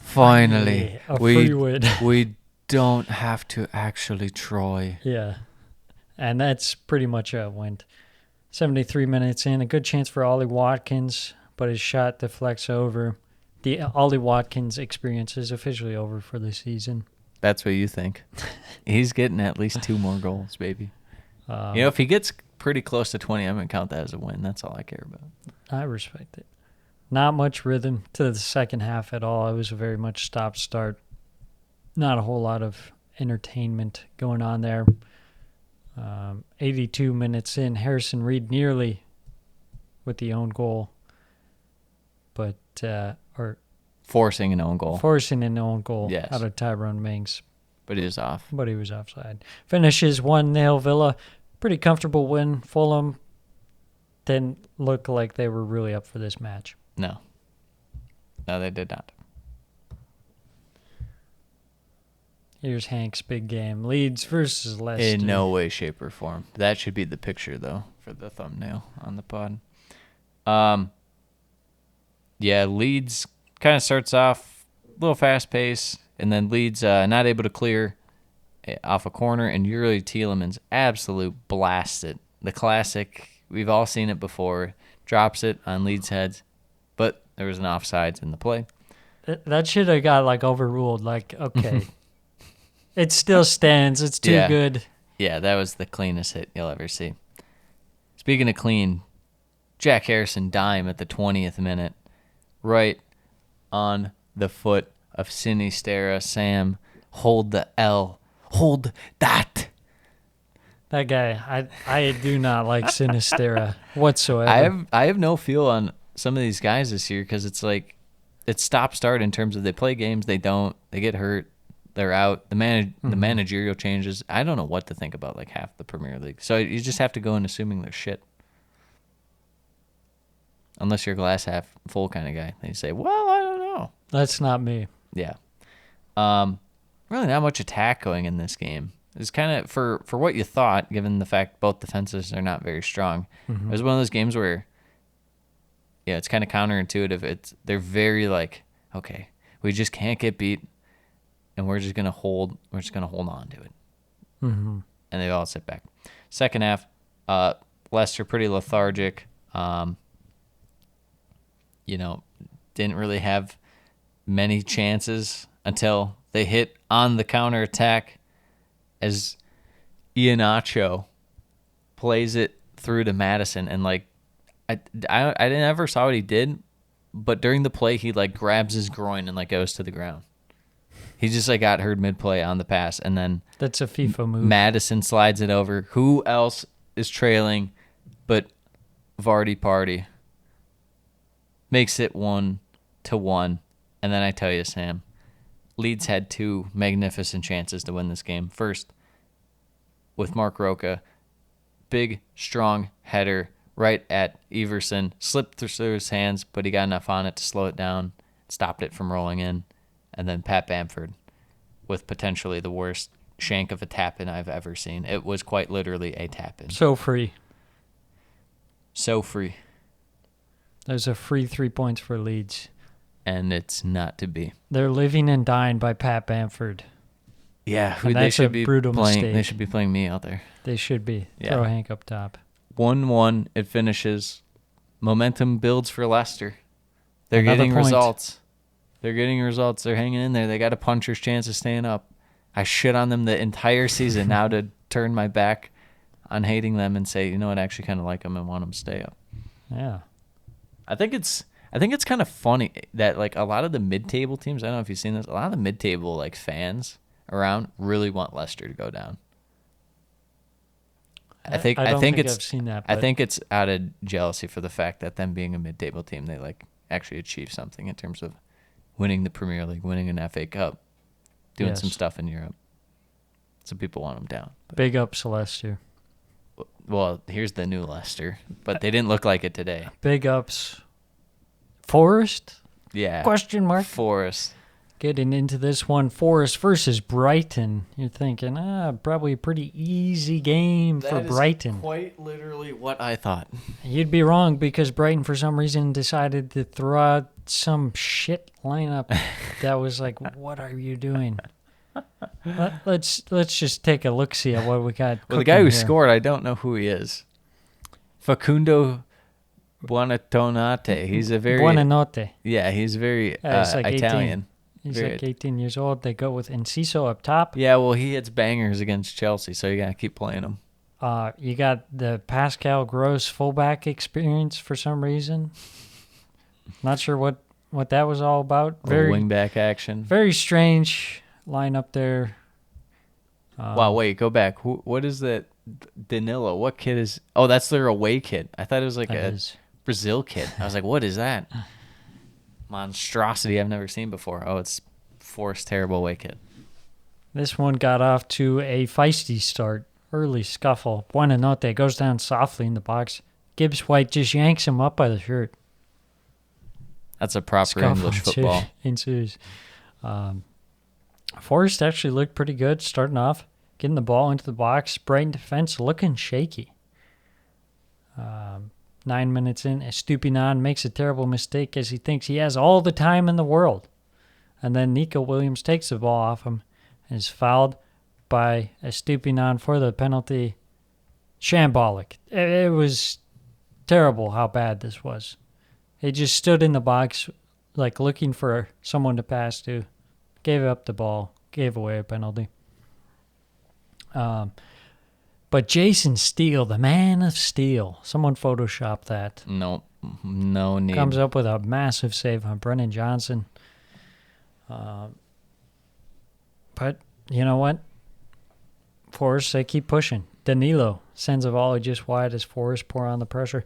finally, a free win. we don't have to actually try. Yeah. And that's pretty much how it went. 73 minutes in, a good chance for Ollie Watkins, but his shot deflects over. The Ollie Watkins experience is officially over for the season. That's what you think. He's getting at least 2 more goals, baby. If he gets pretty close to 20, I'm going to count that as a win. That's all I care about. I respect it. Not much rhythm to the second half at all. It was a very much stop-start. Not a whole lot of entertainment going on there. 82 minutes in, Harrison Reed nearly with the own goal. But, Forcing an own goal. Forcing an own goal Yes. out of Tyrone Mings. But he was off. But he was offside. Finishes 1-0 Villa. Pretty comfortable win. Fulham didn't look like they were really up for this match. No. No, they did not. Here's Hank's big game. Leeds versus Leicester. In no way, shape, or form. That should be the picture, though, for the thumbnail on the pod. Yeah, Leeds kind of starts off a little fast-paced, and then Leeds not able to clear off a corner, and Yuri Tielemans absolute blasts it. The classic, we've all seen it before, drops it on Leeds' heads, but there was an offsides in the play. That should have got overruled. Okay. It still stands. It's too good. Yeah, that was the cleanest hit you'll ever see. Speaking of clean, Jack Harrison dime at the 20th minute, right on the foot of Sinistera. Sam, hold the L. Hold that. That guy, I do not like Sinistera whatsoever. I have no feel on some of these guys this year because it's it's stop-start in terms of they play games, they don't, they get hurt, they're out. The managerial changes. I don't know what to think about half the Premier League. So you just have to go in assuming they're shit. Unless you're a glass half full kind of guy. Then you say, well, I don't know. That's not me. Yeah. Really not much attack going in this game. It's kind of, for what you thought, given the fact both defenses are not very strong. It was one of those games where, it's kind of counterintuitive. They're very okay, we just can't get beat, and we're just gonna hold on to it. And they all sit back. Second half, Leicester pretty lethargic. Didn't really have many chances until they hit on the counterattack as Iheanacho plays it through to Maddison. And I never saw what he did, but during the play he grabs his groin and goes to the ground. He just got hurt mid-play on the pass, and then That's a FIFA move. Maddison slides it over. Who else is trailing but Vardy Party? Makes it 1-1. And then I tell you, Sam, Leeds had 2 magnificent chances to win this game. First, with Mark Roca, big, strong header right at Everson. Slipped through his hands, but he got enough on it to slow it down, stopped it from rolling in. And then Pat Bamford with potentially the worst shank of a tap-in I've ever seen. It was quite literally a tap-in. So free. So free. There's a free 3 points for Leeds. And it's not to be. They're living and dying by Pat Bamford. Yeah, And that's a brutal mistake. They should be playing me out there. They should be. Yeah. Throw Hank up top. 1-1, it finishes. Momentum builds for Leicester. They're Another getting point. results. They're getting results. They're hanging in there. They got a puncher's chance of staying up. I shit on them the entire season now to turn my back on hating them and say, you know what, I actually kind of like them and want them to stay up. Yeah. I think it's kind of funny that a lot of the mid-table teams, I don't know if you've seen this, a lot of the mid-table fans around really want Leicester to go down. I think I've it's seen that. I but think it's out of jealousy for the fact that them being a mid-table team, they actually achieve something in terms of winning the Premier League, winning an FA Cup, doing Yes. some stuff in Europe. So people want them down. Big ups, Leicester. Well, here's the new Leicester, but they didn't look like it today. Big ups. Forest? Yeah. Question mark. Forest. Getting into this one, Forest versus Brighton. You're thinking, probably a pretty easy game for Brighton. Quite literally what I thought. You'd be wrong because Brighton, for some reason, decided to throw out some shit lineup that was what are you doing? Let's just take a look, see at what we got. Well, the guy who cooking here. scored, I don't know who he is. Facundo Buonanotte. He's a very Buonanotte. yeah. He's very Yeah, he's like 18. Italian. He's Very- like 18 years old. They go with Enciso up top. Yeah, well, he hits bangers against Chelsea, so you gotta keep playing him. You got the Pascal Gross fullback experience for some reason. Not sure what that was all about. Very wingback action. Very strange lineup there. Wow, wait, go back. What is that? Danilo. What kid is? Oh, that's their away kid. I thought it was like That a is- Brazil kid. I was like, what is that? Monstrosity I've never seen before. Oh, it's Forrest terrible away kid. This one got off to a feisty start. Early scuffle. Buonanotte goes down softly in the box. Gibbs White just yanks him up by the shirt. That's a proper Scuffle English football. ensues. Forrest actually looked pretty good starting off. Getting the ball into the box. Brighton defense looking shaky. 9 minutes in, Estupiñán makes a terrible mistake as he thinks he has all the time in the world. And then Nico Williams takes the ball off him and is fouled by Estupiñán for the penalty. Shambolic. It was terrible how bad this was. He just stood in the box like looking for someone to pass to. Gave up the ball. Gave away a penalty. But Jason Steele, the man of steel, someone photoshopped that. Nope. No need. Comes up with a massive save on Brennan Johnson. But you know what? Forrest, they keep pushing. Danilo sends a volley just wide as Forrest pour on the pressure.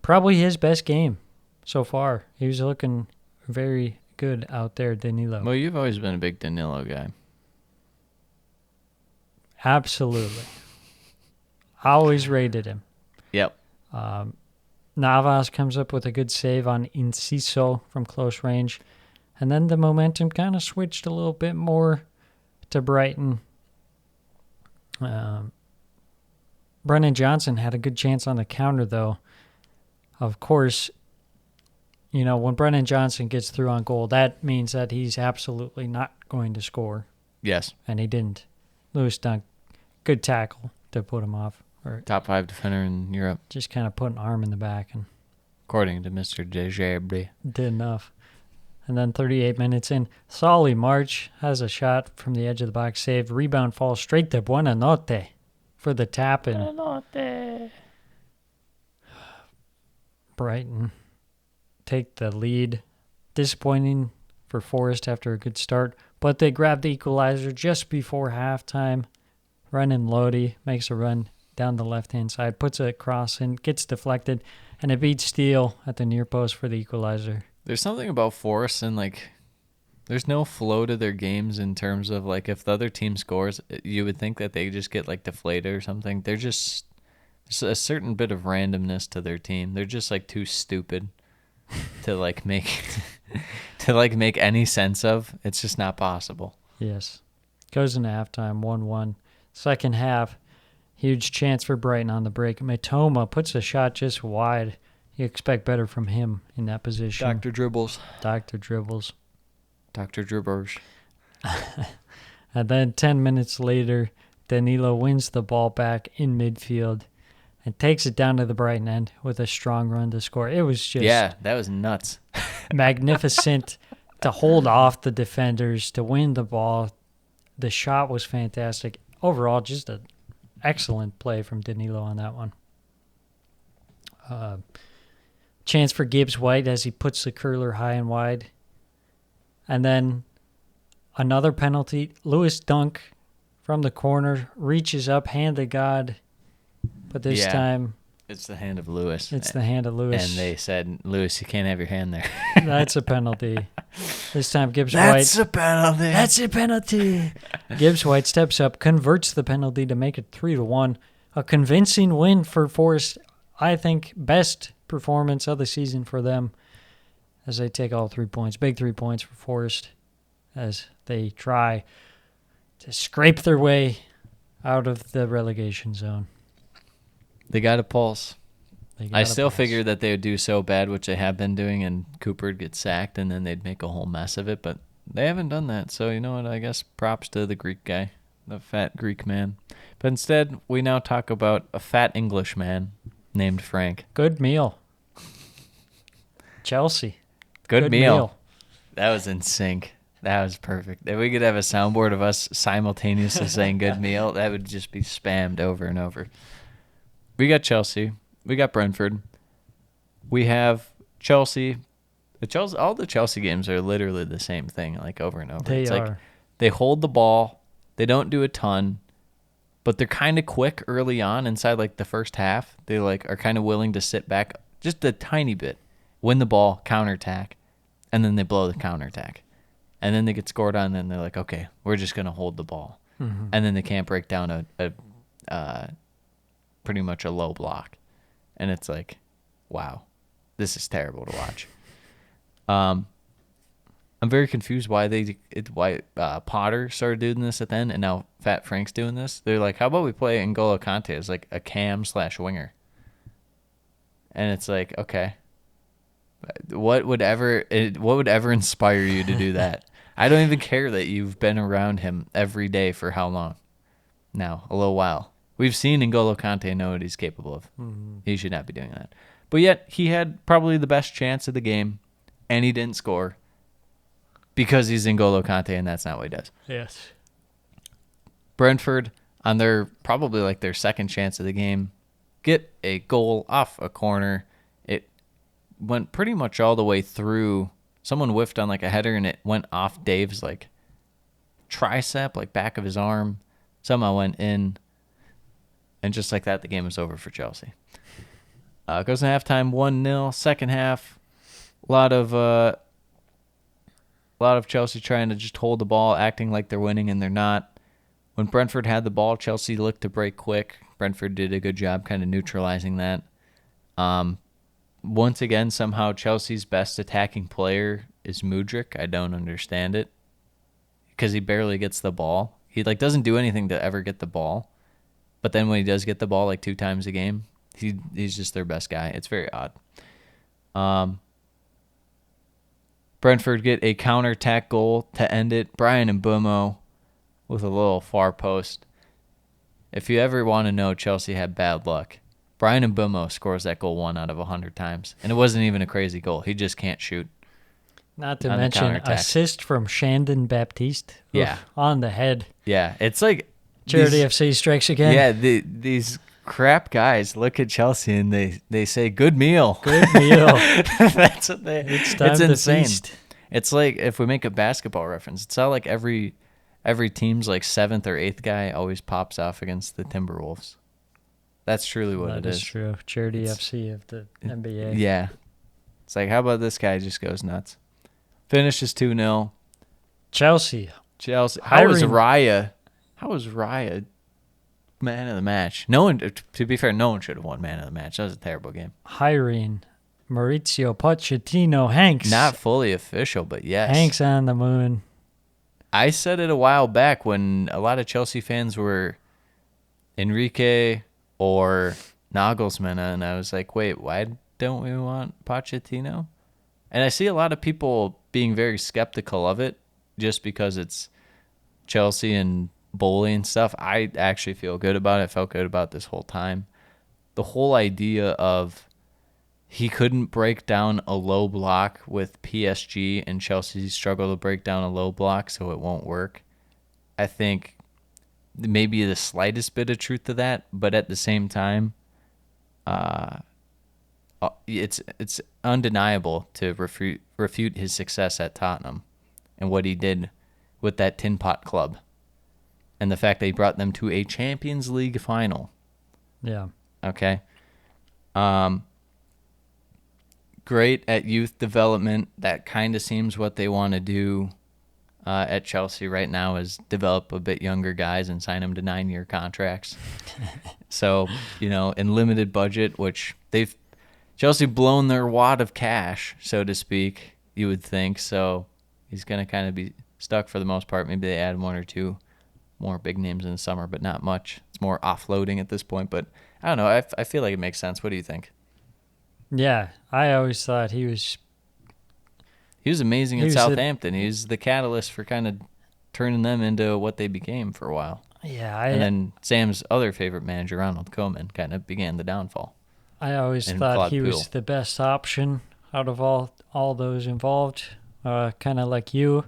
Probably his best game so far. He was looking very good out there, Danilo. Well, you've always been a big Danilo guy. Absolutely. Always rated him. Yep. Navas comes up with a good save on Enciso from close range. And then the momentum kind of switched a little bit more to Brighton. Brennan Johnson had a good chance on the counter, though. Of course, you know, when Brennan Johnson gets through on goal, that means that he's absolutely not going to score. Yes. And he didn't. Lewis Dunk, good tackle to put him off. Or Top 5 defender in Europe, just kind of put an arm in the back and according to Mr. Dejerbe. did enough. And then 38 minutes in, Solly March has a shot from the edge of the box, saved. Rebound falls straight to Buonanotte for the tap in. Brighton take the lead. Disappointing for Forrest after a good start, but they grab the equalizer just before halftime. Renan Lodi makes a run down the left-hand side, puts a cross in, gets deflected, and it beats Steele at the near post for the equalizer. There's something about Forrest and, like, there's no flow to their games in terms of, like, if the other team scores, you would think that they just get, like, deflated or something. They're just there's a certain bit of randomness to their team. They're just, like, too stupid to, like, make any sense of. It's just not possible. Yes. Goes into halftime, 1-1. Second half, huge chance for Brighton on the break. Matoma puts a shot just wide. You expect better from him in that position. Dr. Dribbles. Dr. Dribbles. Dr. Dribbers. And then 10 minutes later, Danilo wins the ball back in midfield and takes it down to the Brighton end with a strong run to score. It was just Yeah, that was nuts. magnificent to hold off the defenders, to win the ball. The shot was fantastic. Overall, just an excellent play from Danilo on that one. Chance for Gibbs White as he puts the curler high and wide. And then another penalty. Lewis Dunk from the corner reaches up, hand to God. But this Yeah. time, It's the hand of Lewis. it's the hand of Lewis. And they said, Lewis, you can't have your hand there. That's a penalty. This time, Gibbs White. a penalty. That's a penalty. Gibbs White steps up, converts the penalty to make it 3-1. A convincing win for Forrest. I think best performance of the season for them as they take all 3 points. Big 3 points for Forrest as they try to scrape their way out of the relegation zone. They got a pulse. They I got a still pulse. figured that they would do so bad, which they have been doing, and Cooper would get sacked, and then they'd make a whole mess of it. But They haven't done that, so you know what? I guess props to the Greek guy, the fat Greek man. But instead, we now talk about a fat English man named Frank. Good meal. Chelsea. Good meal. That was in sync. That was perfect. If we could have a soundboard of us simultaneously saying good meal, that would just be spammed over and over. We got Chelsea. We got Brentford. We have Chelsea. All the Chelsea games are literally the same thing, like over and over. They are. Like they hold the ball. They don't do a ton, but they're kind of quick early on inside like the first half. They like are kind of willing to sit back just a tiny bit, win the ball, counterattack, and then they blow the counterattack. And then they get scored on, and then they're like, okay, we're just going to hold the ball. Mm-hmm. And then they can't break down a pretty much a low block. And it's like, wow, this is terrible to watch. I'm very confused why Potter started doing this at the end, and now Fat Frank's doing this. They're like, how about we play N'Golo Kante as like a cam/winger? And it's like, okay, what would ever inspire you to do that? I don't even care that you've been around him every day for how long? Now, a little while. We've seen N'Golo Kante and know what he's capable of. Mm-hmm. He should not be doing that. But yet, he had probably the best chance of the game, and he didn't score because he's N'Golo Kante, and that's not what he does. Yes. Brentford, on their probably like their second chance of the game, get a goal off a corner. It went pretty much all the way through. Someone whiffed on like a header, and it went off Dave's like tricep, like back of his arm. Somehow went in, and just like that, the game was over for Chelsea. Goes to halftime, 1-0. Second half, a lot of Chelsea trying to just hold the ball, acting like they're winning, and they're not. When Brentford had the ball, Chelsea looked to break quick. Brentford did a good job kind of neutralizing that. Once again, somehow Chelsea's best attacking player is Mudryk. I don't understand it because he barely gets the ball. He like doesn't do anything to ever get the ball, but then when he does get the ball like 2 times a game, he's just their best guy. It's very odd. Brentford get a counterattack goal to end it. Brian Mbeumo with a little far post. If you ever want to know Chelsea had bad luck, Brian Mbeumo scores that goal 1 out of 100 times. And it wasn't even a crazy goal. He just can't shoot. Not to mention assist from Shandon Baptiste. Yeah. On the head. Yeah. It's like Charity FC strikes again. Yeah, these crap guys look at Chelsea and they say, good meal. Good meal. That's what it's insane. Feast. It's like if we make a basketball reference, it's not like every team's like 7th or 8th guy always pops off against the Timberwolves. That's truly what it is. That is true. Charity FC of the NBA. Yeah. It's like, how about this guy just goes nuts? Finishes 2-0. Chelsea. How was Raya man of the match? No one, to be fair, no one should have won man of the match. That was a terrible game. Hiring Maurizio Pochettino. Hanks. Not fully official, but yes. Hanks on the moon. I said it a while back when a lot of Chelsea fans were Enrique or Nagelsmann, and I was like, wait, why don't we want Pochettino? And I see a lot of people being very skeptical of it just because it's Chelsea and Bowley and stuff. I actually feel good about it. I felt good about this whole time. The whole idea of he couldn't break down a low block with PSG and Chelsea struggle to break down a low block, so it won't work. I think maybe the slightest bit of truth to that, but at the same time, it's undeniable to refute his success at Tottenham and what he did with that Tin Pot Club and the fact that he brought them to a Champions League final. Yeah. Okay. Great at youth development. That kind of seems what they want to do at Chelsea right now is develop a bit younger guys and sign them to 9-year contracts. So, in limited budget, which Chelsea blown their wad of cash, so to speak, you would think. So he's going to kind of be stuck for the most part. Maybe they add 1 or 2 more big names in the summer, but not much. It's more offloading at this point. But I don't know. I feel like it makes sense. What do you think? Yeah, I always thought he was He was amazing He at was Southampton. He's the catalyst for kind of turning them into what they became for a while. Yeah, And then Sam's other favorite manager, Ronald Koeman, kind of began the downfall. I always and thought Claude he was Puel. the best option out of all those involved. Kind of like you.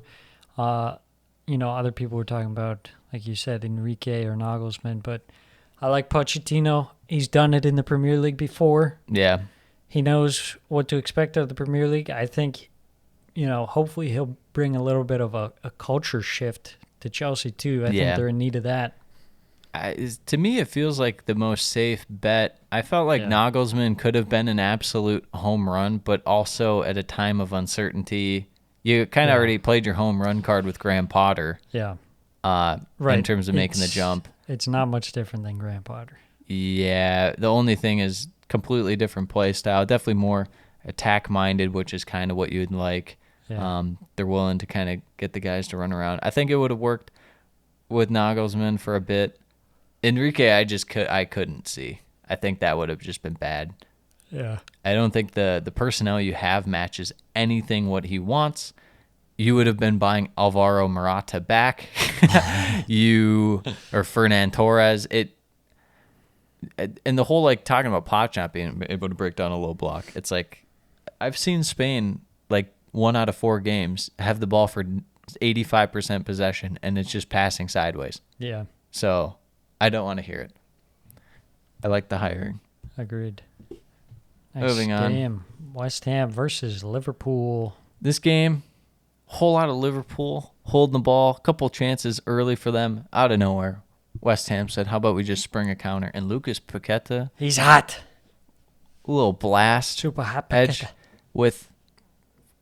Other people were talking about, like you said, Enrique or Nagelsmann, but I like Pochettino. He's done it in the Premier League before. Yeah. He knows what to expect of the Premier League. I think, hopefully he'll bring a little bit of a culture shift to Chelsea too. I think they're in need of that. To me, it feels like the most safe bet. I felt like Nagelsmann could have been an absolute home run, but also at a time of uncertainty, you kind of already played your home run card with Graham Potter. Yeah. In terms of making the jump. It's not much different than Graham Potter. Yeah, the only thing is completely different play style. Definitely more attack-minded, which is kind of what you'd like. Yeah. They're willing to kind of get the guys to run around. I think it would have worked with Nagelsmann for a bit. Enrique, I couldn't see. I think that would have just been bad. Yeah. I don't think the personnel you have matches anything what he wants. You would have been buying Alvaro Morata back. Or Fernan Torres. And the whole talking about Poch not being able to break down a low block. It's like I've seen Spain 1 out of 4 games have the ball for 85% possession and it's just passing sideways. Yeah. So I don't want to hear it. I like the hiring. Agreed. Moving on. Game. West Ham versus Liverpool. This game, whole lot of Liverpool holding the ball, couple chances early for them out of nowhere. West Ham said, "How about we just spring a counter?" And Lucas Paqueta, He's hot. a little blast, Super hot. edge Paqueta. with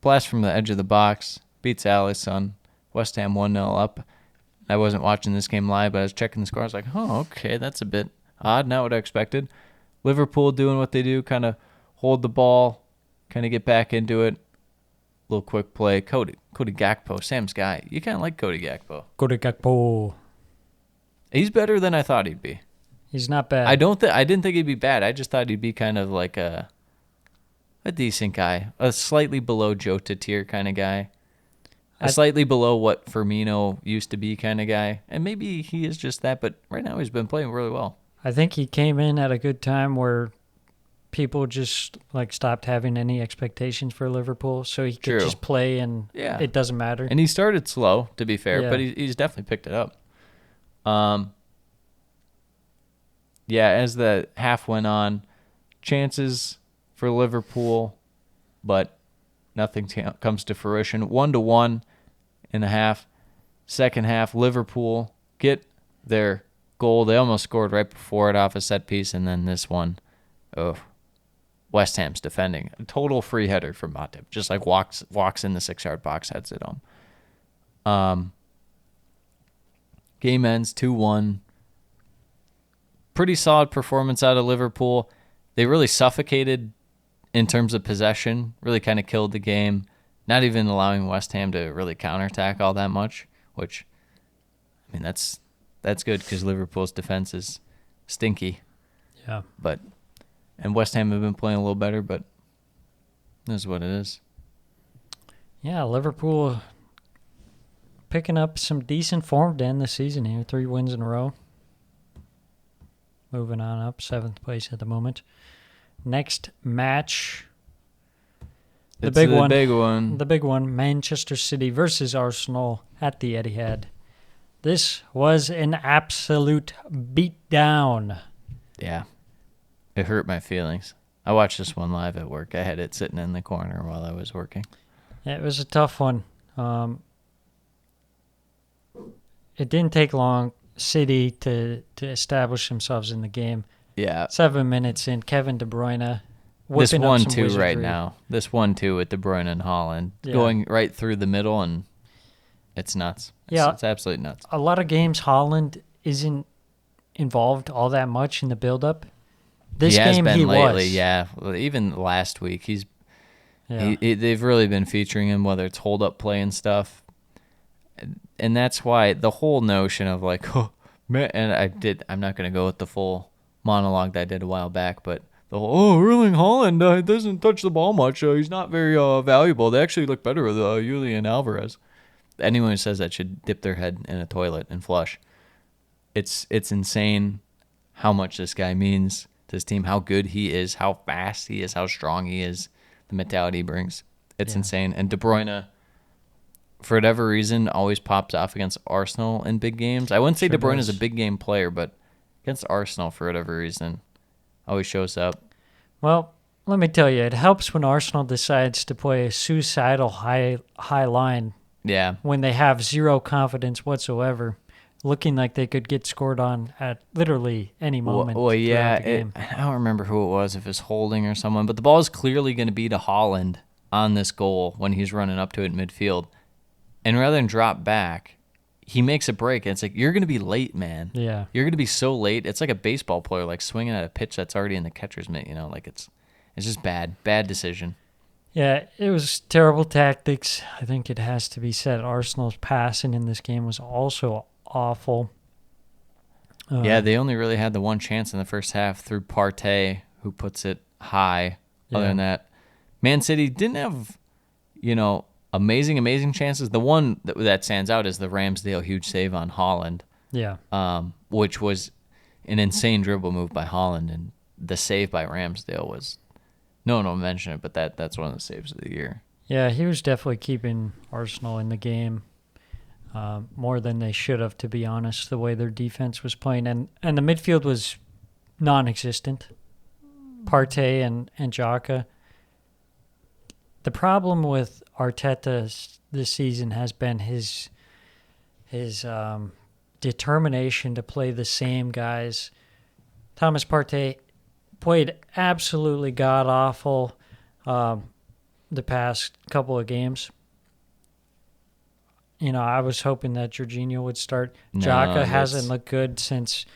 blast from the edge of the box, beats Alisson. West Ham 1-0 up. I wasn't watching this game live, but I was checking the score. I was like, "Oh, okay, that's a bit odd. Not what I expected." Liverpool doing what they do, kind of hold the ball, kind of get back into it. Little quick play. Cody Gakpo, Sam's guy. You kind of like Cody Gakpo. Cody Gakpo. He's better than I thought he'd be. He's not bad. I didn't think he'd be bad. I just thought he'd be kind of like a decent guy, a slightly below Jota tier kind of guy, slightly below what Firmino used to be kind of guy, and maybe he is just that. But right now he's been playing really well. I think he came in at a good time where people just stopped having any expectations for Liverpool, so he could True. just play and Yeah. it doesn't matter. And he started slow, to be fair, Yeah. but he's definitely picked it up. As the half went on, chances for Liverpool, but nothing comes to fruition. 1-1 in the half. Second half, Liverpool get their goal. They almost scored right before it off a set piece, and then this one, West Ham's defending. A total free header from Matip. Just walks in the 6-yard box, heads it home. Game ends 2-1. Pretty solid performance out of Liverpool. They really suffocated in terms of possession, really kind of killed the game, not even allowing West Ham to really counterattack all that much, which, that's good because Liverpool's defense is stinky. Yeah. And West Ham have been playing a little better, but this is what it is. Yeah, Liverpool picking up some decent form to end the season here. 3 wins in a row. Moving on up, 7th place at the moment. Next match. The big one, Manchester City versus Arsenal at the Etihad. This was an absolute beatdown. Yeah. It hurt my feelings. I watched this one live at work. I had it sitting in the corner while I was working. Yeah, it was a tough one. It didn't take long. City to establish themselves in the game. Yeah. 7 minutes in, Kevin De Bruyne This whipping up some 1-2 right wizardry. now. This 1-2 with De Bruyne and Holland Yeah. going right through the middle, and it's nuts. It's absolutely nuts. A lot of games, Holland isn't involved all that much in the build-up. This he has game, been he lately, was. yeah. Well, even last week, Yeah. they've really been featuring him, whether it's hold-up play and stuff. And that's why the whole notion of I'm not going to go with the full monologue that I did a while back, but the whole, Erling Haaland doesn't touch the ball much. He's not very valuable. They actually look better with Julian Alvarez. Anyone who says that should dip their head in a toilet and flush. It's insane how much this guy means to his team, how good he is, how fast he is, how strong he is, the mentality he brings. It's insane. And De Bruyne, for whatever reason, always pops off against Arsenal in big games. I wouldn't say De Bruyne is a big game player, but against Arsenal, for whatever reason, always shows up. Well, let me tell you, it helps when Arsenal decides to play a suicidal high line. Yeah. When they have zero confidence whatsoever, looking like they could get scored on at literally any moment. Well, yeah. The game. I don't remember who it was, if it's Holding or someone, but the ball is clearly going to be to Haaland on this goal when he's running up to it in midfield. And rather than drop back, he makes a break. And it's like, you're going to be late, man. Yeah. You're going to be so late. It's like a baseball player, like swinging at a pitch that's already in the catcher's mitt, like it's just bad. Bad decision. Yeah, it was terrible tactics. I think it has to be said. Arsenal's passing in this game was also awful. Yeah, they only really had the one chance in the first half through Partey, who puts it high. Yeah. Other than that, Man City didn't have, amazing chances. The one that stands out is the Ramsdale huge save on Haaland, Yeah. which was an insane dribble move by Haaland, and the save by Ramsdale was, no one will mention it, but that's one of the saves of the year. Yeah, he was definitely keeping Arsenal in the game more than they should have, to be honest, the way their defense was playing. And the midfield was non-existent. Partey and Xhaka. The problem with Arteta this season has been his determination to play the same guys. Thomas Partey played absolutely god-awful the past couple of games. I was hoping that Jorginho would start. Xhaka hasn't looked good since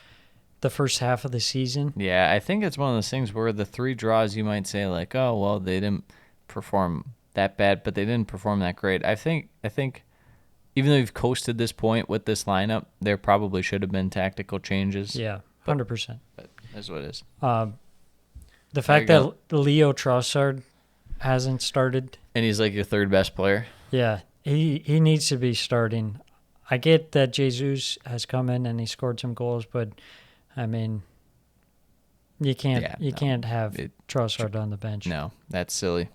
the first half of the season. Yeah, I think it's one of those things where the 3 draws you might say, like, oh, well, they didn't perform that bad, but they didn't perform that great. I think even though you've coasted this point with this lineup, there probably should have been tactical changes. Yeah, 100%. But that's what it is. The fact that Leo Trossard hasn't started. And he's like your third best player. Yeah, he needs to be starting. I get that Jesus has come in and he scored some goals, but I mean, you can't have Trossard on the bench. No, that's silly.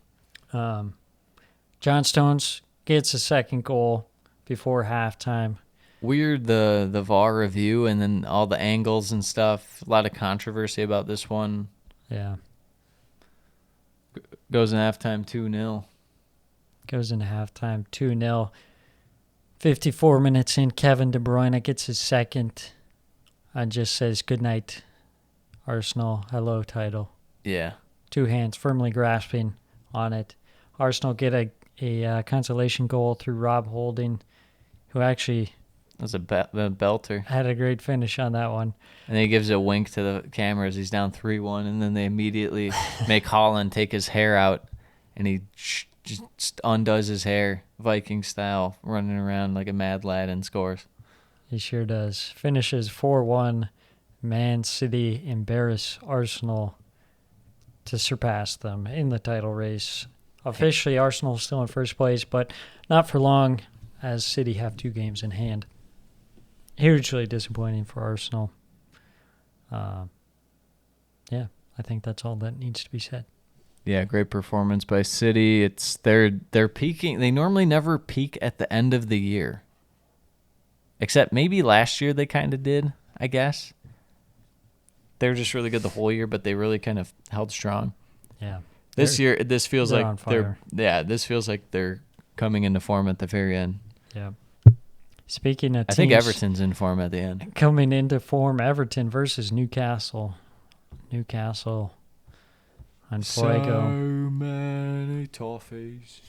John Stones gets a second goal before halftime. Weird the VAR review and then all the angles and stuff. A lot of controversy about this one. Yeah. Goes in halftime 2-0. Goes into halftime 2-0. 54 minutes in, Kevin De Bruyne gets his second and just says, good night, Arsenal. Hello, title. Yeah. 2 hands firmly grasping on it. Arsenal get a consolation goal through Rob Holding, who actually That's a belter. had a great finish on that one. And then he gives a wink to the cameras. He's down 3-1, and then they immediately make Haaland take his hair out, and he just undoes his hair, Viking style, running around like a mad lad and scores. He sure does. Finishes 4-1. Man City embarrass Arsenal to surpass them in the title race. Officially, Arsenal is still in first place, but not for long, as City have 2 games in hand. Hugely disappointing for Arsenal. Yeah, I think that's all that needs to be said. Yeah, great performance by City. They're peaking. They normally never peak at the end of the year. Except maybe last year they kind of did, I guess. They were just really good the whole year, but they really kind of held strong. Yeah. This year, this feels they're like on fire. this feels like they're coming into form at the very end. Yeah. Speaking of I teams think Everton's in form at the end. coming into form, Everton versus Newcastle. Newcastle on Fuego. So many toffees.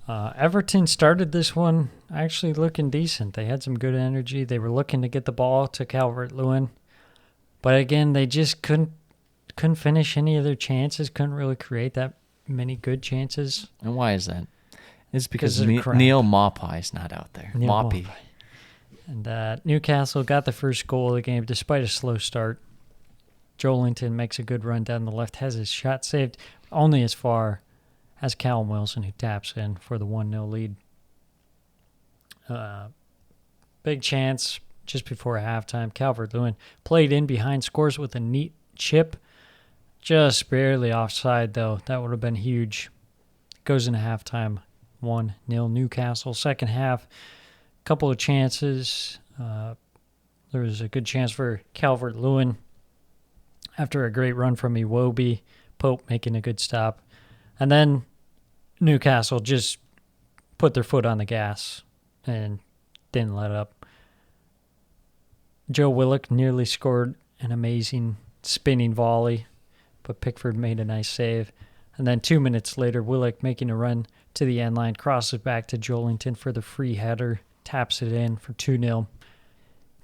Everton started this one actually looking decent. They had some good energy. They were looking to get the ball to Calvert-Lewin. But again, they just couldn't finish any of their chances, couldn't really create that many good chances. And why is that? It's because they're crap. Neil Maupay's not out there. Neil Maupay. And Newcastle got the first goal of the game despite a slow start. Joelinton makes a good run down the left, has his shot saved only as far as Callum Wilson, who taps in for the 1-0 lead. Big chance just before halftime. Calvert-Lewin played in behind, scores with a neat chip. Just barely offside, though. That would have been huge. Goes into halftime, 1-0 Newcastle. Second half, couple of chances. There was a good chance for Calvert-Lewin after a great run from Iwobi. Pope making a good stop. And then Newcastle just put their foot on the gas and didn't let up. Joe Willock nearly scored an amazing spinning volley, but Pickford made a nice save. And then 2 minutes later, Willock making a run to the end line, crosses back to Joelinton for the free header, taps it in for 2-0.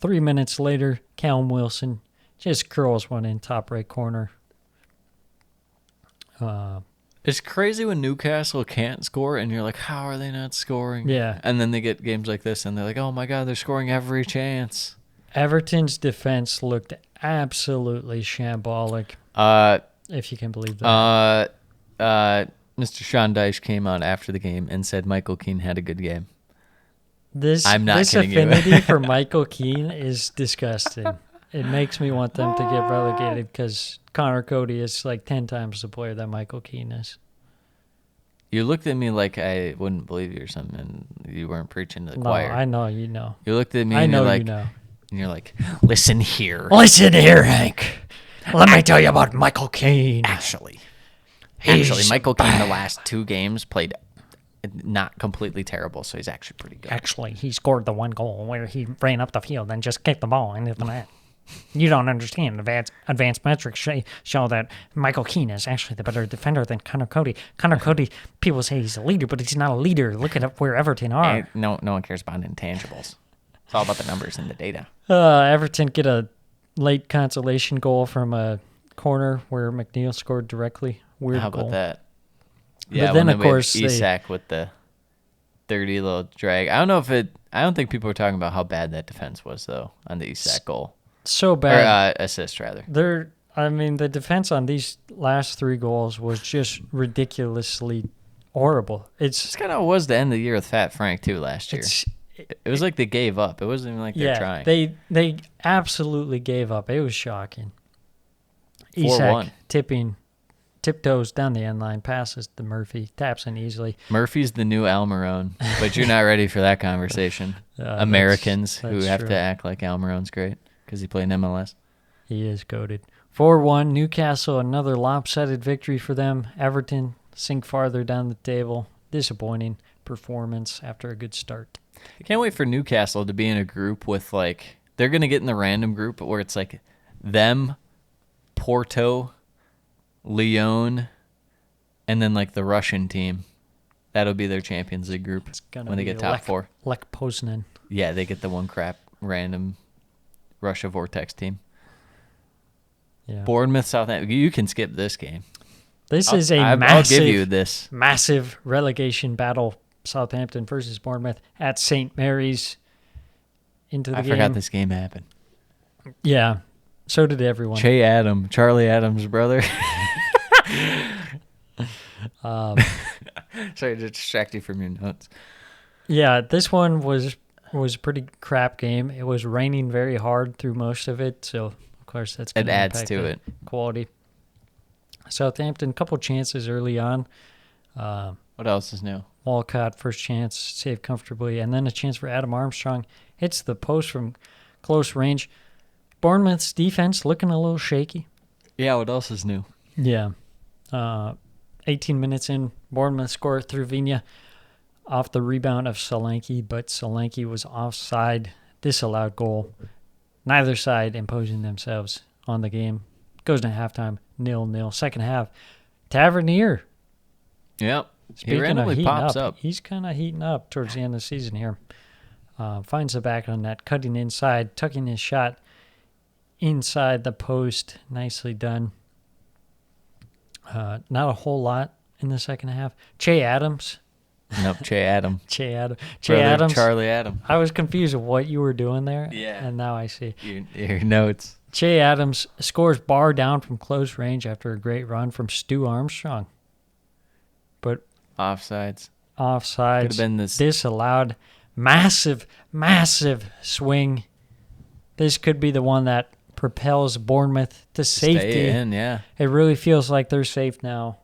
3 minutes later, Callum Wilson just curls one in top right corner. It's crazy when Newcastle can't score, and you're like, how are they not scoring? Yeah. And then they get games like this, and they're like, oh my God, they're scoring every chance. Everton's defense looked absolutely shambolic, if you can believe that. Mr. Sean Dyche came on after the game and said Michael Keane had a good game. I'm not kidding you. This affinity for Michael Keane is disgusting. It makes me want them to get relegated because Connor Cody is like 10 times the player that Michael Keane is. You looked at me like I wouldn't believe you or something, and you weren't preaching to the choir. I know you know. You looked at me I and know you're like, you know. And you're like, listen here. Listen here, Hank. Let me tell you about Michael Keane. Actually, He's Michael Keane the last 2 games played not completely terrible, so he's actually pretty good. Actually, he scored the 1 goal where he ran up the field and just kicked the ball into the net. You don't understand. Advanced metrics show that Michael Keane is actually the better defender than Connor Cody. Connor Cody, people say he's a leader, but he's not a leader. Look at where Everton are. No one cares about intangibles. It's all about the numbers and the data. Everton get a late consolation goal from a corner where McNeil scored directly. Weird How goal. about that? Yeah, but then, of we have course, Isak with the dirty little drag. I don't think people were talking about how bad that defense was, though, on the Isak goal. So bad. Or assist, rather. The defense on these last 3 goals was just ridiculously horrible. It's kind of was the end of the year with Fat Frank, too, last year. It was like they gave up. It wasn't even like they're trying. They absolutely gave up. It was shocking. 4-1. Isak tiptoes down the end line, passes to Murphy, taps in easily. Murphy's the new Almiron, but you're not ready for that conversation. Americans who have to act like Almiron's great because he played in MLS. He is goated. 4-1, Newcastle, another lopsided victory for them. Everton sink farther down the table. Disappointing performance after a good start. I can't wait for Newcastle to be in a group with, like, they're going to get in the random group where it's like them, Porto, Lyon, and then like the Russian team. That'll be their Champions League group when they get top 4. Lech Poznan. Yeah, they get the one crap random Russia Vortex team. Yeah. Bournemouth, Southampton. You can skip this game. This is a I'll give you this. Massive relegation battle. Southampton versus Bournemouth at St. Mary's. Into the game. I forgot this game happened. Yeah, so did everyone. Charlie Adams' brother. Sorry to distract you from your notes. Yeah, this one was a pretty crap game. It was raining very hard through most of it, so of course that's going to adds impact to the it. quality. Southampton, couple chances early on. What else is new? Walcott, first chance, saved comfortably, and then a chance for Adam Armstrong. Hits the post from close range. Bournemouth's defense looking a little shaky. Yeah, what else is new? Yeah. 18 minutes in, Bournemouth scored through Vigna off the rebound of Solanke, but Solanke was offside, disallowed goal. Neither side imposing themselves on the game. Goes to halftime, 0-0. Second half, Tavernier. Yep. Speaking He randomly of heating pops up. He's kind of heating up towards the end of the season here. Finds the back on net, cutting inside, tucking his shot inside the post. Nicely done. Not a whole lot in the second half. Che Adams Nope, Che Adam. Che Adam. Che Brother Adams. Charlie Adam. I was confused of what you were doing there. Yeah. And now I see. Your notes. Che Adams scores bar down from close range after a great run from Stu Armstrong. But Offsides. offsides. Could have been this. Disallowed. Massive, massive swing. This could be the one that propels Bournemouth to safety. Stay in, yeah. It really feels like they're safe now.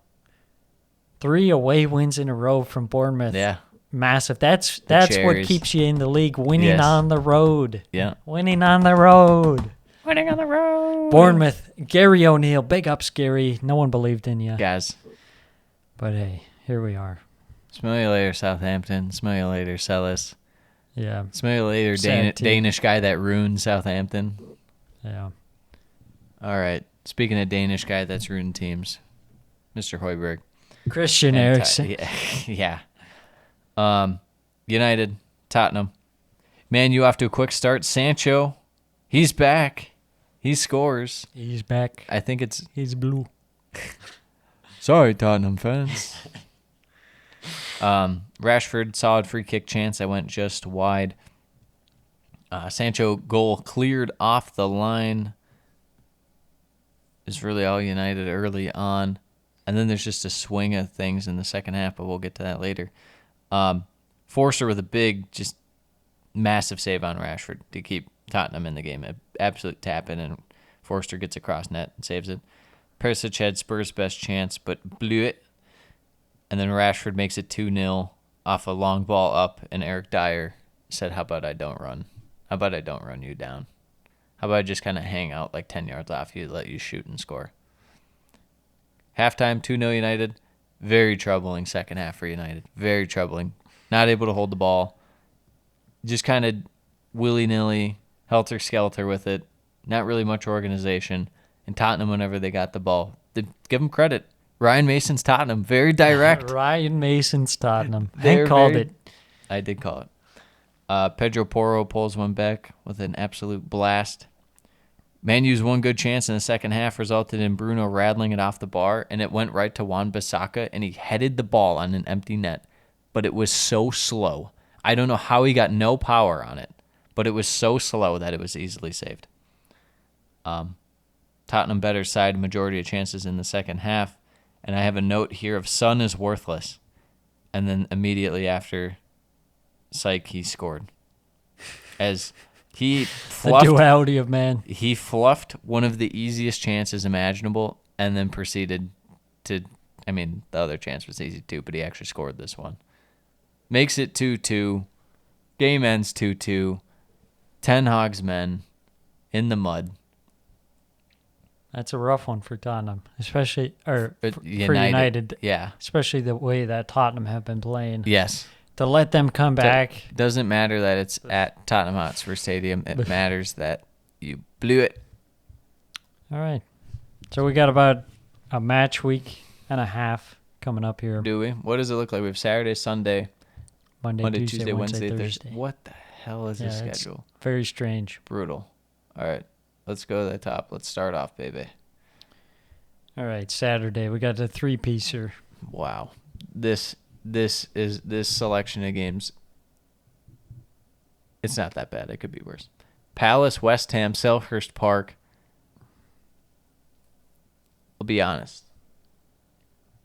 3 away wins in a row from Bournemouth. Yeah. Massive. That's what cherries. keeps you in the league. Winning Yes. on the road. Yeah. Winning on the road. Winning on the road. Bournemouth. Gary O'Neill. Big ups, Gary. No one believed in you. Guys. But hey, here we are. Smell you later, Southampton. Smell you later, Sellis. Yeah. Smell you later, Sad team. Danish guy that ruined Southampton. Yeah. All right. Speaking of Danish guy that's ruined teams, Mr. Højbjerg. Christian And Eriksen. yeah. United, Tottenham. Man, you off to a quick start. Sancho, he's back. He scores. He's back. I think it's... He's blue. Sorry, Tottenham fans. Rashford, solid free kick chance that went just wide. Sancho goal cleared off the line. Is really all United early on. And then there's just a swing of things in the second half, but we'll get to that later. Forster with a big, just massive save on Rashford to keep Tottenham in the game. An absolute tap in, and Forster gets across net and saves it. Perisic had Spurs' best chance, but blew it. And then Rashford makes it 2-0 off a long ball up, and Eric Dyer said, how about I don't run? How about I don't run you down? How about I just kind of hang out like 10 yards off you, let you shoot and score? Halftime, 2-0 United. Very troubling second half for United. Very troubling. Not able to hold the ball. Just kind of willy-nilly, helter-skelter with it. Not really much organization. And Tottenham, whenever they got the ball, they give them credit. Ryan Mason's Tottenham. Very direct. Ryan Mason's Tottenham. They're Hank called very- it. I did call it. Pedro Porro pulls one back with an absolute blast. Man U's one good chance in the second half resulted in Bruno rattling it off the bar, and it went right to Wan-Bissaka, and he headed the ball on an empty net. But it was so slow. I don't know how he got no power on it, but it was so slow that it was easily saved. Tottenham better side, majority of chances in the second half, and I have a note here of Son is worthless. And then immediately after, Psyche, he scored. As he The fluffed, duality of man. he fluffed one of the easiest chances imaginable and then proceeded to, I mean, the other chance was easy too, but he actually scored this one. Makes it 2-2. Game ends 2-2. Ten Hag's men in the mud. That's a rough one for Tottenham, especially for United. United. Yeah. Especially the way that Tottenham have been playing. Yes. To let them come back. Doesn't matter that it's at Tottenham Hotspur Stadium. It matters that you blew it. All right. So we got about a match week and a half coming up here. Do we? What does it look like? We have Saturday, Sunday, Monday, Tuesday, Wednesday, Thursday. What the hell is this it's schedule? very strange. Brutal. All right. Let's go to the top. Let's start off, baby. All right, Saturday. We got the three-piecer. Wow. This selection of games, it's not that bad. It could be worse. Palace, West Ham, Selhurst Park. I'll be honest.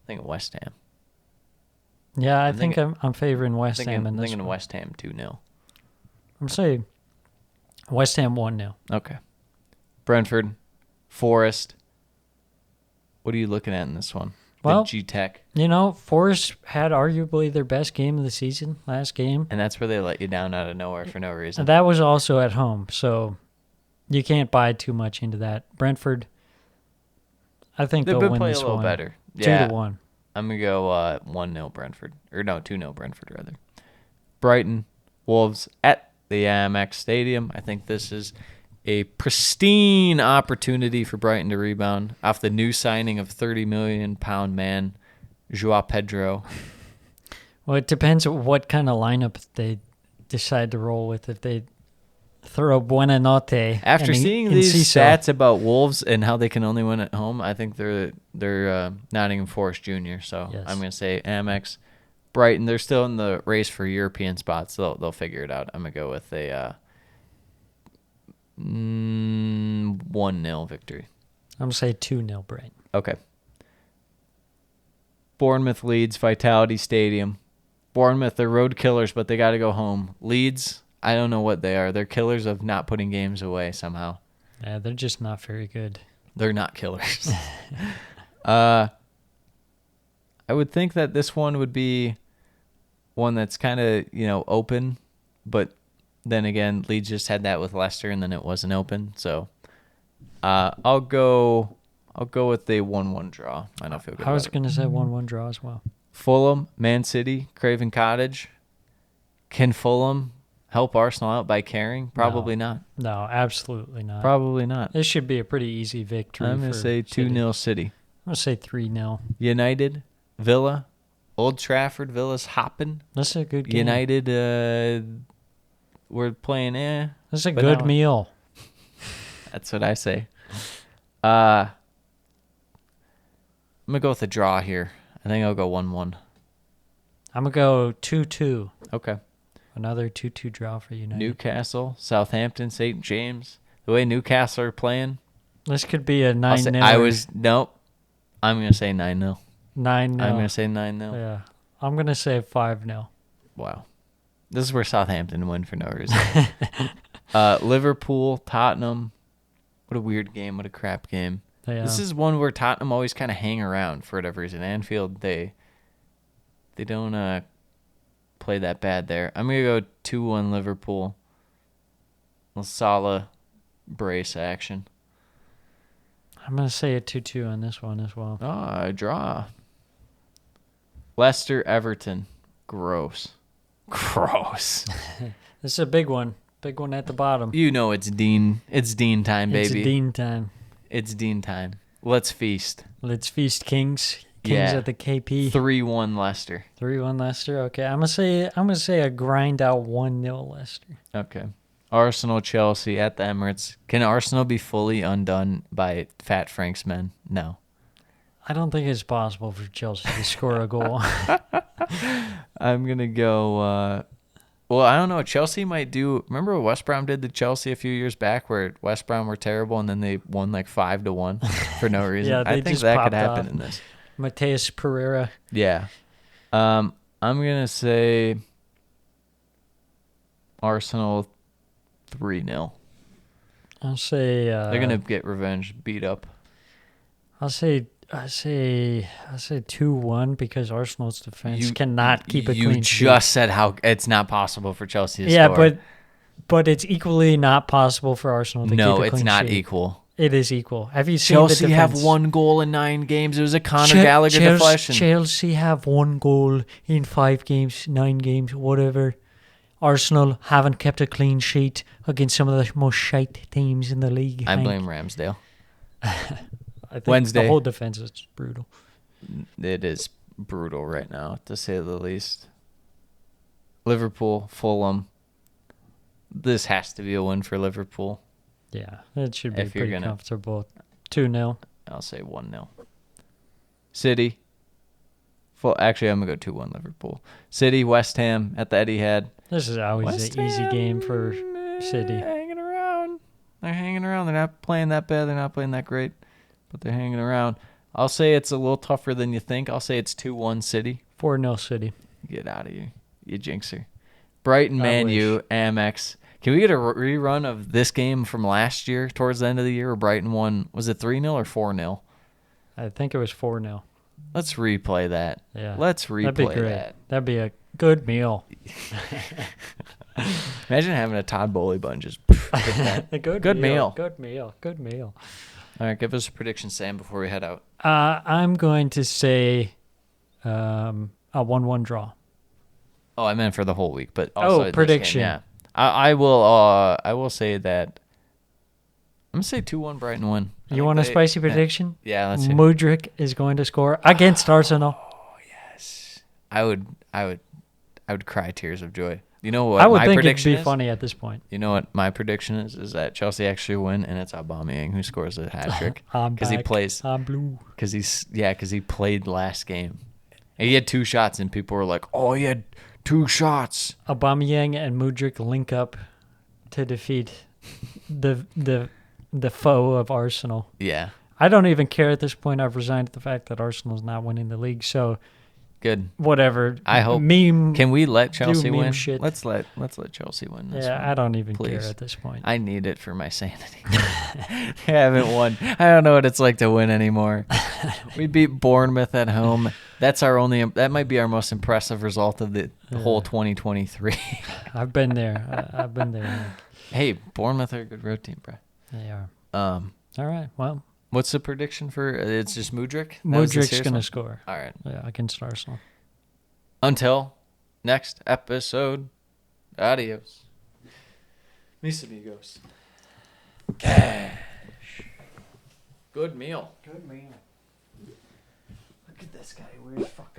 I think West Ham. Yeah, I think I'm favoring West Ham in I'm this thinking one. West Ham 2-0. I'm saying West Ham 1-0. Okay. Brentford, Forest. What are you looking at in this one? Well, the G-Tech. You know, Forest had arguably their best game of the season, last game. And that's where they let you down out of nowhere for no reason. And that was also at home, so you can't buy too much into that. Brentford, I think They've they'll been win playing this a little one. better. 2-1. I'm going to go 1-0 Brentford. Or no, 2-0 Brentford, rather. Brighton, Wolves at the Amex Stadium. I think this is a pristine opportunity for Brighton to rebound off the new signing of £30 million man, Joao Pedro. Well, it depends on what kind of lineup they decide to roll with. If they throw Buenanote After and seeing these Enciso. stats about Wolves and how they can only win at home, I think they're Nottingham Forest Junior. So Yes. I'm going to say Amex. Brighton, they're still in the race for European spots. They'll figure it out. I'm going to go with a 1-0 victory. I'm going to say 2-0 Brighton. Okay. Bournemouth Leeds, Vitality Stadium. Bournemouth, they're road killers, but they got to go home. Leeds, I don't know what they are. They're killers of not putting games away somehow. Yeah, they're just not very good. They're not killers. I would think that this one would be one that's kind of, open, but then again, Leeds just had that with Leicester, and then it wasn't open. So I'll go with a 1-1 draw. I don't feel good. I was going to say 1-1 draw as well. Fulham, Man City, Craven Cottage. Can Fulham help Arsenal out by carrying? Probably not. No, absolutely not. Probably not. This should be a pretty easy victory. I'm going to say 2-0 City. I'm going to say 3-0. United, Villa, Old Trafford. Villa's hopping. This is a good game. United, we're playing This is a but good now- meal. That's what I say. I'm going to go with a draw here. I think I'll go 1-1. I'm going to go 2-2. Okay. Another 2-2 draw for United. Newcastle, Southampton, St. James. The way Newcastle are playing. This could be a 9-0. Nope. I'm going to say 9-0. 9-0. I'm going to say 9-0. Yeah. I'm going to say 5-0. Wow. This is where Southampton win for no reason. Liverpool, Tottenham. What a weird game. What a crap game. Yeah. This is one where Tottenham always kind of hang around for whatever reason. Anfield, they don't play that bad there. I'm going to go 2-1 Liverpool. Salah brace action. I'm going to say a 2-2 on this one as well. A draw. Leicester, Everton. Gross. Gross. This is a big one. Big one at the bottom. You know it's Dean. It's Dean time, baby. It's Dean time. It's Dean time. Let's feast. Let's feast, Kings. Kings at the KP. 3-1 Leicester. 3-1 Leicester. Okay, I'm gonna say a grind out 1-0 Leicester. Okay. Arsenal, Chelsea at the Emirates. Can Arsenal be fully undone by Fat Frank's men? No. I don't think it's possible for Chelsea to score a goal. I'm gonna go. Well, I don't know. Chelsea might do. Remember what West Brom did to Chelsea a few years back, where West Brom were terrible and then they won like 5-1 for no reason. Yeah, I they think just that could popped happen off. in this. Mateus Pereira. Yeah. I'm gonna say Arsenal 3-0. I'll say They're gonna get revenge, beat up. I'll say 2-1 because Arsenal's defense cannot keep a clean sheet. You just said how it's not possible for Chelsea to Yeah, score. but it's equally not possible for Arsenal to keep a clean sheet. No, it's not equal. It is equal. Have you seen Chelsea the defense? have 1 goal in 9 games. It was a Conor Gallagher deflection. Chelsea have 1 goal in 5 games, 9 games, whatever. Arsenal haven't kept a clean sheet against some of the most shite teams in the league. I blame Ramsdale. I think Wednesday. the whole defense is brutal. It is brutal right now, to say the least. Liverpool, Fulham. This has to be a win for Liverpool. Yeah, it should be If you're pretty gonna- comfortable. 2-0. I'll say 1-0. City. Actually, I'm going to go 2-1 Liverpool. City, West Ham at the Etihad. This is always West an easy Ham, game for City. Hanging around. They're hanging around. They're not playing that bad. They're not playing that great. But they're hanging around. I'll say it's a little tougher than you think. I'll say it's 2-1 City. 4-0 City. Get out of here. You jinxer. Brighton, I Man U, wish. Amex. Can we get a rerun of this game from last year towards the end of the year where Brighton won? Was it 3-0 or 4-0? I think it was 4-0. Let's replay that. Yeah. Let's That'd be replay great. that. That'd be a good meal. Imagine having a Todd Bowley bun just hit that. A good meal. Good meal. Good meal. All right, give us a prediction, Sam, before we head out. I'm going to say a 1-1 draw. Oh, I meant for the whole week, but also this prediction. game, yeah, I will say that I'm gonna say 2-1 Brighton win. You want a spicy prediction? Yeah, let's see. Mudryk is going to score against Arsenal. I would cry tears of joy. You know what I would my think it'd prediction be is? funny at this point. You know what my prediction is that Chelsea actually win, and it's Aubameyang who scores a hat trick I'm because he back. plays I'm blue. because he played last game, And he had 2 shots, and people were like, "Oh, he had 2 shots." Aubameyang and Mudryk link up to defeat the foe of Arsenal. Yeah, I don't even care at this point. I've resigned to the fact that Arsenal's not winning the league. So good. whatever. I hope. Meme. Can we let Chelsea meme win? shit. Let's let Chelsea win this one. I don't even Please. care at this point. I need it for my sanity. They haven't won. I don't know what it's like to win anymore. We beat Bournemouth at home. That's our only. That might be our most impressive result of the whole 2023. I've been there. I've been there. Hey, Bournemouth are a good road team, bro. They are. All right. Well, what's the prediction for? It's just Mudryk. That was the Mudryk's serious going to one? score. All right. Yeah, against Arsenal. Until next episode. Adios. Mis amigos. Cash. Good meal. Good man. Look at this guy. He wears fucking